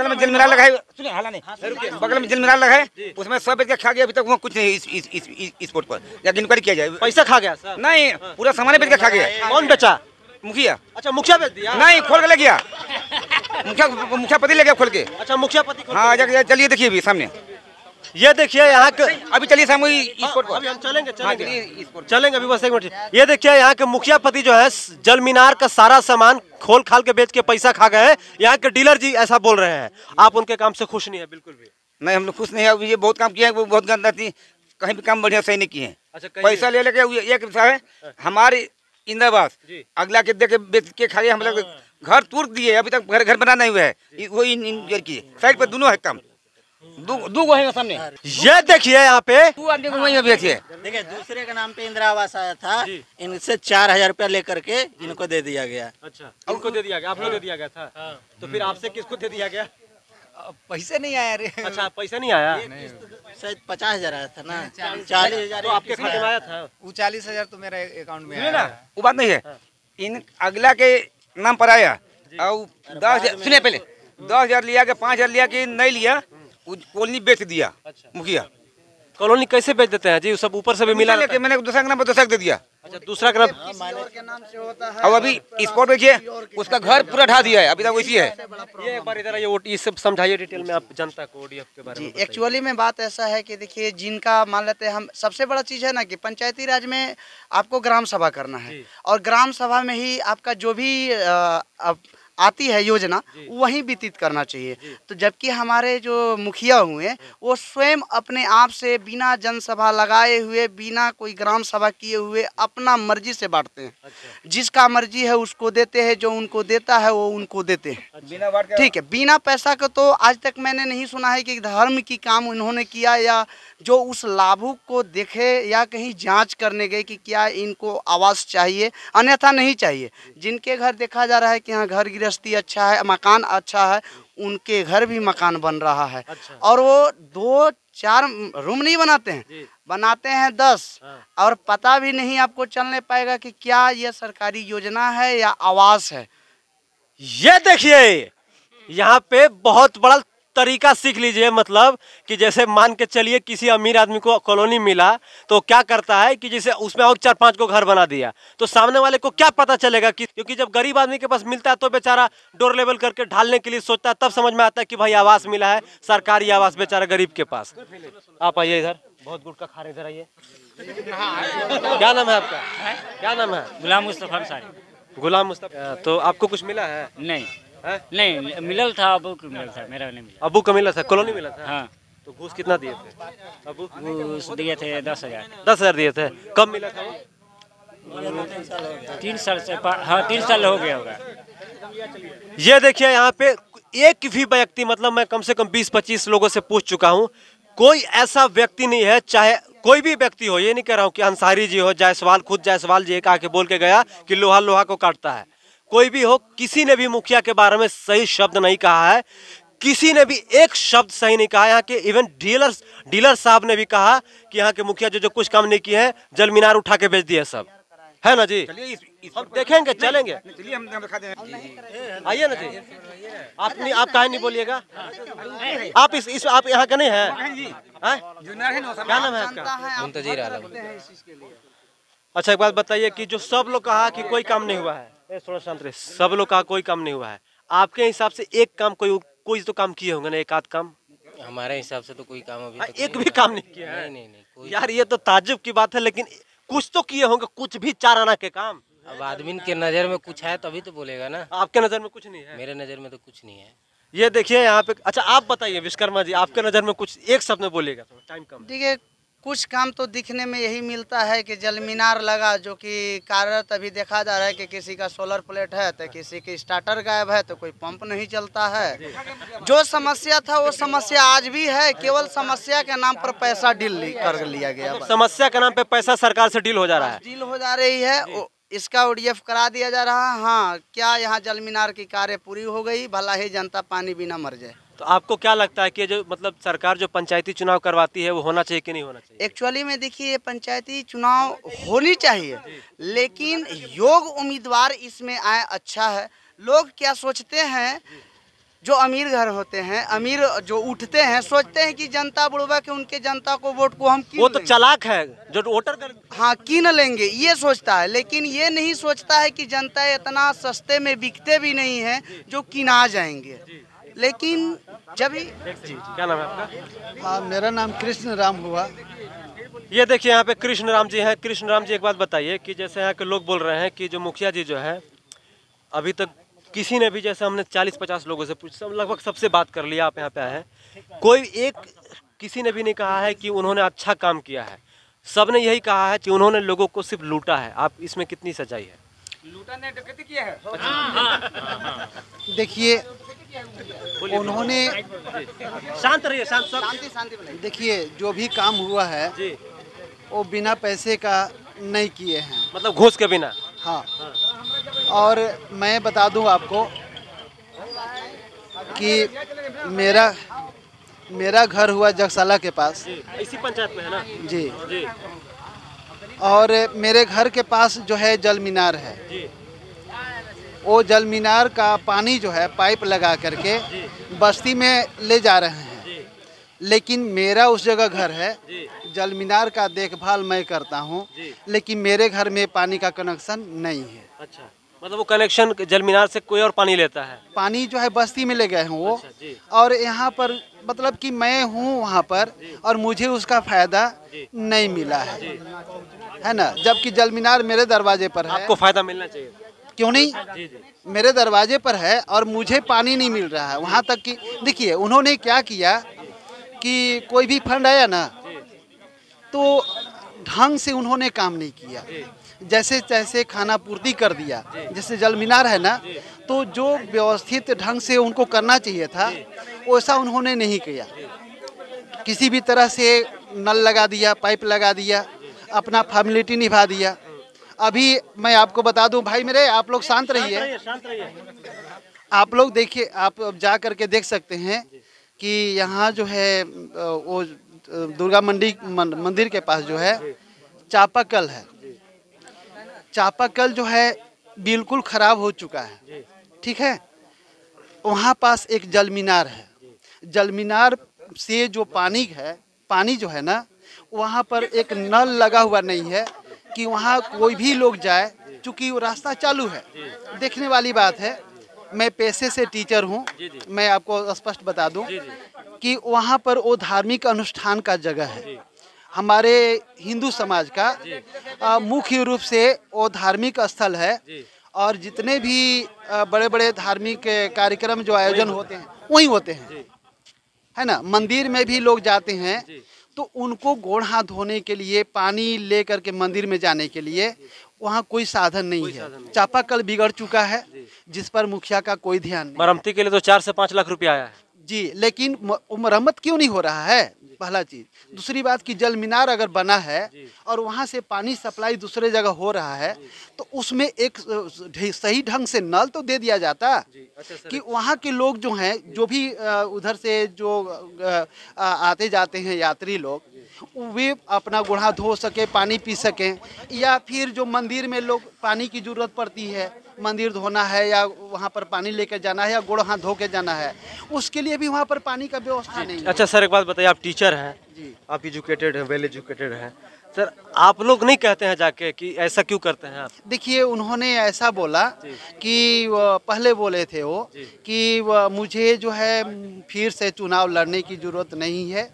में जल मिनार लगाए, सुनिए हाला नहीं, बगल में जल मिनार लगाए, उसमें 100 बेच के खा गया, अभी तक वहाँ कुछ नहीं इस स्पोर्ट पर, या इंक्वायरी किया जाए। पैसा खा गया सर? नहीं, पूरा सामान बेच के खा गया। कौन बेचा? मुखिया। अच्छा, मुखिया बेच दिया? नहीं, खोल के ले गया, मुखिया पति ले गया खोल के। अच्छा, मुखिया पति। हाँ चलिए देखिए अभी सामने, ये देखिए यहाँ के, अभी चलिए सामने अभी हम चलेंगे अभी बस 1 मिनट। ये देखिए यहाँ के मुखिया पति जो है जल मीनार का सारा सामान खोल खाल के बेच के पैसा खा गए हैं। यहाँ के डीलर जी ऐसा बोल रहे हैं। आप उनके काम से खुश नहीं है? बिल्कुल भी नहीं, हम लोग खुश नहीं है। ये बहुत काम किया है, वो बहुत गंदा थी, कहीं भी काम बढ़िया सही नहीं किए हैं। अच्छा, पैसा ले लेके एक है हमारे इंदिरावास अगला के दे के बेच के खा गए, हम लोग घर तोड़ दिए, अभी तक घर बना नहीं हुआ है। वो किए साइड पे दोनों है काम, दो गो है सामने। ये देखिए यहाँ पे 2 आदमी को वहीं बेचिए। देखिए दूसरे के नाम पे इंदिरा आवास आया था, इनसे 4000 रुपया लेकर के इनको दे दिया गया। अच्छा, इनको दे दिया गया, आप लोग दे दिया गया था? तो फिर आपसे किसको दे दिया गया? पैसे नहीं आया रे। अच्छा, पैसा नहीं आया? शायद 50,000 आया था ना, 40,000 तो आपके खाते में आया था? वो 40,000 तो मेरे अकाउंट में आया। वो बात नहीं है, इन अगला के नाम पर आया और 10,000 सुनिए, पहले 10,000 लिया कि 5,000 लिया कि नहीं लिया, कॉलोनी बेच दिया। मुखिया कॉलोनी कैसे बेच देते हैं जी? सब ऊपर से भी मिला लेके मैंने दूसरा के नाम पर दूसरा दे दिया। अच्छा, दूसरा का नाम से होता है। अब अभी स्पॉट बेचिए, उसका घर पूरा ढा दिया है, अभी तक वैसी है। ये एक बार इधर ये सब समझाइए डिटेल में, आप जनता को ODF के बारे में। एक्चुअली में बात ऐसा है कि देखिए, जिनका मान लेते हैं हम, सबसे बड़ा चीज़ है ना कि पंचायती राज में आपको ग्राम सभा करना है, और ग्राम सभा में ही आपका जो भी आती है योजना वहीं व्यतीत करना चाहिए। तो जबकि हमारे जो मुखिया हुए वो स्वयं अपने आप से बिना जनसभा लगाए हुए, बिना कोई ग्राम सभा किए हुए अपना मर्जी से बांटते हैं। जिसका मर्जी है उसको देते हैं, जो उनको देता है वो उनको देते हैं। ठीक है, बिना पैसा का तो आज तक मैंने नहीं सुना है कि धर्म की काम उन्होंने किया, या जो उस लाभुक को देखे या कहीं जांच करने गए कि क्या इनको आवास चाहिए, अन्यथा नहीं चाहिए। जिनके घर देखा जा रहा है कि हाँ घर गृहस्थी अच्छा है, मकान अच्छा है, उनके घर भी मकान बन रहा है। और वो 2-4 रूम नहीं बनाते हैं, बनाते हैं 10, और पता भी नहीं आपको चलने पाएगा कि क्या यह सरकारी योजना है या आवास है। ये देखिए यहाँ पे बहुत बड़ा तरीका सीख लीजिए। मतलब कि जैसे मान के चलिए किसी अमीर आदमी को कॉलोनी मिला तो क्या करता है कि जैसे उसमें और 4-5 को घर बना दिया, तो सामने वाले को क्या पता चलेगा कि, क्योंकि जब गरीब आदमी के पास मिलता है तो बेचारा डोर लेवल करके ढालने के लिए सोचता है, तब समझ में आता है कि भाई आवास मिला है, सरकारी आवास बेचारा गरीब के पास। आप आइए इधर, बहुत गुटखा खा रहे, इधर आइए। क्या नाम है आपका? क्या नाम है? गुलाम मुस्तफा अंसारी। गुलाम मुस्तफा। तो आपको कुछ मिला है? नहीं मिलल था, अबू को मिलल था, मेरा नहीं मिला। अबू को मिला था, कॉलोनी मिला था? हाँ। तो घूस कितना दिए थे अबू? घूस दिए थे 10,000। 10,000 दिए थे। कब मिला था? 3 साल से, हाँ 3 साल हो गया होगा। ये देखिए यहाँ पे एक भी व्यक्ति, मतलब मैं कम से कम 20-25 लोगों से पूछ चुका हूँ, कोई ऐसा व्यक्ति नहीं है, चाहे कोई भी व्यक्ति हो, ये नहीं कह रहा हूँ कि अंसारी जी हो, जायसवाल, खुद जायसवाल जी एक आके बोल के गया कि लोहा को काटता है, कोई भी हो, किसी ने भी मुखिया के बारे में सही शब्द नहीं कहा है। किसी ने भी एक शब्द सही नहीं कहा। यहाँ के इवन डीलर साहब ने भी कहा कि यहाँ के मुखिया जो कुछ काम नहीं किए हैं, जल मीनार उठा के बेच दिए सब, है ना जी। हम देखेंगे, चलेंगे, आइए ना जी। आप काहे नहीं बोलिएगा? आप यहाँ के नहीं है? क्या नाम है आपका? मुंतजीर आलम। अच्छा एक बात बताइए कि जो सब लोग कहा कि कोई काम नहीं हुआ है, थोड़ा शांत रहे, सब लोग कहा कोई काम नहीं हुआ है, आपके हिसाब से एक काम कोई तो काम किए होंगे ना, एक आध काम? हमारे हिसाब से तो कोई काम अभी तक एक भी काम नहीं किया है। नहीं कोई। यार ये तो ताज्जुब की बात है, लेकिन कुछ तो किए होंगे, कुछ भी 4 आना के काम। अब आदमी के नजर में कुछ है तभी तो बोलेगा ना। आपके नजर में कुछ नहीं है? मेरे नजर में तो कुछ नहीं है। ये देखिए यहाँ पे। अच्छा आप बताइए विश्वकर्मा जी, आपके नजर में कुछ एक शब्द में बोलेगा, थोड़ा टाइम कम। देखिए कुछ काम तो दिखने में यही मिलता है कि जल मीनार लगा, जो कि कार्यरत अभी देखा जा रहा है कि किसी का सोलर प्लेट है तो किसी की स्टार्टर गायब है, तो कोई पंप नहीं चलता है। जो समस्या था वो समस्या आज भी है, केवल समस्या के नाम पर पैसा डील कर लिया गया। समस्या के नाम पे पैसा सरकार से डील हो जा रहा है, डील हो जा रही है, इसका ODF करा दिया जा रहा है। हाँ, क्या यहाँ जल मीनार की कार्य पूरी हो गई, भला ही जनता पानी बिना मर जाए। तो आपको क्या लगता है कि जो मतलब सरकार जो पंचायती चुनाव करवाती है वो होना चाहिए कि नहीं होना चाहिए? एक्चुअली में देखिए पंचायती चुनाव होनी चाहिए, लेकिन योग्य उम्मीदवार इसमें आए अच्छा है। लोग क्या सोचते हैं, जो अमीर घर होते हैं, अमीर जो उठते हैं, सोचते हैं कि जनता बुढ़वा के उनके जनता को वोट को हम वो तो चालाक है जो वोटर कर, हाँ कीन लेंगे, ये सोचता है। लेकिन ये नहीं सोचता है कि जनता इतना सस्ते में बिकते भी नहीं है जो किना जाएंगे। लेकिन जब ही क्या नाम है आपका? हाँ, मेरा नाम कृष्ण राम हुआ। ये देखिए यहाँ पे कृष्ण राम जी हैं। कृष्ण राम जी एक बात बताइए कि जैसे यहाँ के लोग बोल रहे हैं कि जो मुखिया जी जो है, अभी तक किसी ने भी, जैसे हमने 40-50 लोगों से पूछ, लगभग सबसे बात कर लिया, आप यहाँ पे आए हैं, कोई एक किसी ने भी नहीं कहा है कि उन्होंने अच्छा काम किया है। सब ने यही कहा है कि उन्होंने लोगों को सिर्फ लूटा है। आप इसमें कितनी सच्चाई है? लूटा ने डकैती किया है। देखिए उन्होंने, शांत रहिए, शांति। देखिए जो भी काम हुआ है वो बिना पैसे का नहीं किए हैं, मतलब घूस के बिना। हाँ, और मैं बता दूं आपको कि मेरा घर हुआ जगसाला के पास, इसी पंचायत में है ना जी। और मेरे घर के पास जो है जल मीनार है, वो जल मीनार का पानी जो है पाइप लगा करके बस्ती में ले जा रहे हैं। लेकिन मेरा उस जगह घर है, जल मीनार का देखभाल मैं करता हूँ, लेकिन मेरे घर में पानी का कनेक्शन नहीं है। अच्छा, मतलब वो कनेक्शन जल मीनार से कोई और पानी लेता है? पानी जो है बस्ती में ले गए हैं वो। और यहाँ पर मतलब कि मैं हूँ वहाँ पर और मुझे उसका फायदा नहीं मिला है ना। जबकि जल मीनार मेरे दरवाजे पर है। आपको फायदा मिलना चाहिए, क्यों नहीं? मेरे दरवाजे पर है और मुझे पानी नहीं मिल रहा है। वहाँ तक कि देखिए उन्होंने क्या किया कि कोई भी फंड आया ना तो ढंग से उन्होंने काम नहीं किया, जैसे तैसे खाना पूर्ति कर दिया। जैसे जल मीनार है ना, तो जो व्यवस्थित ढंग से उनको करना चाहिए था वैसा उन्होंने नहीं किया। किसी भी तरह से नल लगा दिया, पाइप लगा दिया, अपना फॉर्मेलिटी निभा दिया। अभी मैं आपको बता दूं भाई मेरे, आप लोग शांत रहिए। आप लोग देखिए, आप जा करके देख सकते हैं कि यहाँ जो है वो दुर्गा मंदिर के पास जो है चापाकल है। चापाकल जो है बिल्कुल ख़राब हो चुका है, ठीक है। वहाँ पास एक जल मीनार है। जल मीनार से जो पानी जो है ना, वहाँ पर एक नल लगा हुआ नहीं है कि वहाँ कोई भी लोग जाए, चूँकि वो रास्ता चालू है। देखने वाली बात है, मैं पेशे से टीचर हूँ, मैं आपको स्पष्ट बता दूँ कि वहाँ पर वो धार्मिक अनुष्ठान का जगह है। हमारे हिंदू समाज का मुख्य रूप से वो धार्मिक स्थल है और जितने भी बड़े बड़े धार्मिक कार्यक्रम जो आयोजन होते हैं वही होते हैं, है ना। मंदिर में भी लोग जाते हैं तो उनको गोड़ हाथ धोने के लिए, पानी ले करके मंदिर में जाने के लिए वहाँ कोई साधन नहीं है। चापाकल बिगड़ चुका है जिस पर मुखिया का कोई ध्यान नहीं। मरम्मती के लिए तो 4 से 5 लाख रुपया आया है जी, लेकिन मरम्मत क्यों नहीं हो रहा है? पहला चीज। दूसरी बात कि जल मीनार अगर बना है और वहाँ से पानी सप्लाई दूसरे जगह हो रहा है तो उसमें एक सही ढंग से नल तो दे दिया जाता कि वहाँ के लोग जो हैं, जो भी उधर से जो आते जाते हैं यात्री लोग, वे अपना गुड़ा धो सके, पानी पी सकें। या फिर जो मंदिर में लोग पानी की जरूरत पड़ती है, मंदिर धोना है या वहाँ पर पानी लेकर जाना है या गोड़ हाथ धो के जाना है, उसके लिए भी वहाँ पर पानी का व्यवस्था नहीं है। अच्छा सर, एक बात बताइए, आप टीचर हैं, आप एजुकेटेड हैं, वेल एजुकेटेड हैं सर, आप लोग नहीं कहते हैं जाके कि ऐसा क्यों करते हैं आप? देखिए, उन्होंने ऐसा बोला कि पहले बोले थे वो कि मुझे जो है फिर से चुनाव लड़ने की जरूरत नहीं है,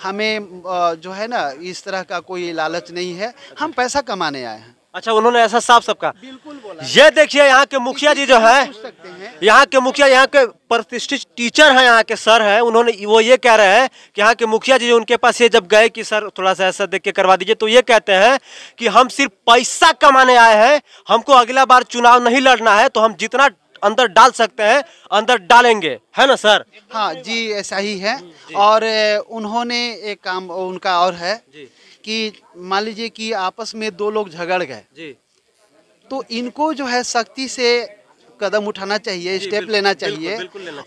हमें जो है ना इस तरह का कोई लालच नहीं है, हम पैसा कमाने आए हैं। अच्छा, उन्होंने ऐसा साफ सबका बिल्कुल बोला। ये देखिए, यहाँ के मुखिया जी जो है, यहाँ के मुखिया, यहाँ के प्रतिष्ठित टीचर हैं, यहाँ के सर हैं, उन्होंने वो ये कह रहे हैं कि यहाँ के मुखिया जी जो उनके पास ये जब गए कि सर थोड़ा सा ऐसा देख के करवा दीजिए, तो ये कहते हैं कि हम सिर्फ पैसा कमाने आए हैं, हमको अगला बार चुनाव नहीं लड़ना है, तो हम जितना अंदर डाल सकते हैं अंदर डालेंगे, है ना सर? हाँ जी, ऐसा ही है। और उन्होंने एक काम उनका और है कि मान लीजिए कि आपस में दो लोग झगड़ गए तो इनको जो है सख्ती से कदम उठाना चाहिए, स्टेप लेना चाहिए,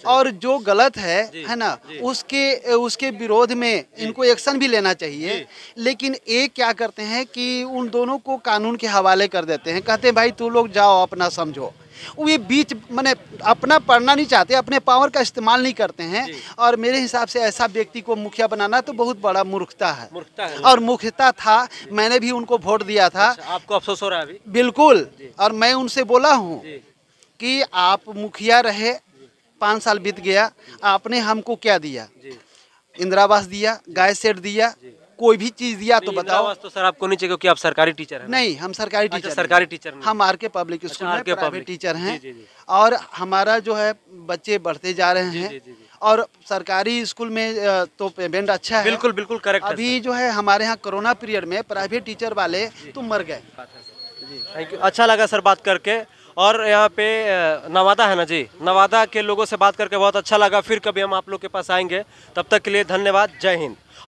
और जो गलत है ना, उसके विरोध में इनको एक्शन भी लेना चाहिए। लेकिन एक क्या करते हैं कि उन दोनों को कानून के हवाले कर देते हैं, कहते हैं भाई तू लोग जाओ अपना समझो। वो ये बीच माने अपना पढ़ना नहीं चाहते, अपने पावर का इस्तेमाल नहीं करते हैं। और मेरे हिसाब से ऐसा व्यक्ति को मुखिया बनाना तो बहुत बड़ा मूर्खता है, और मूर्खता था। मैंने भी उनको वोट दिया था। अच्छा, आपको अफसोस हो रहा है अभी? बिल्कुल। और मैं उनसे बोला हूँ कि आप मुखिया रहे, 5 साल बीत गया, आपने हमको क्या दिया? इंदिरा आवास दिया, गाय सेट दिया, कोई भी चीज दिया तो बताओ। तो सर आपको नहीं चाहिए क्योंकि आप सरकारी टीचर हैं? नहीं, हम सरकारी टीचर। अच्छा, सरकारी टीचर हम आरके पब्लिक स्कूल में प्राइवेट टीचर हैं। और हमारा जो है बच्चे बढ़ते जा रहे हैं, और सरकारी स्कूल में तो पेमेंट अच्छा है। बिल्कुल बिल्कुल करेक्ट। अभी जो है हमारे यहाँ कोरोना पीरियड में प्राइवेट टीचर वाले तो मर गए। थैंक यू, अच्छा लगा सर बात करके। और यहाँ पे नवादा है ना जी, नवादा के लोगों से बात करके बहुत अच्छा लगा। फिर कभी हम आप लोग के पास आएंगे, तब तक के लिए धन्यवाद, जय हिंद।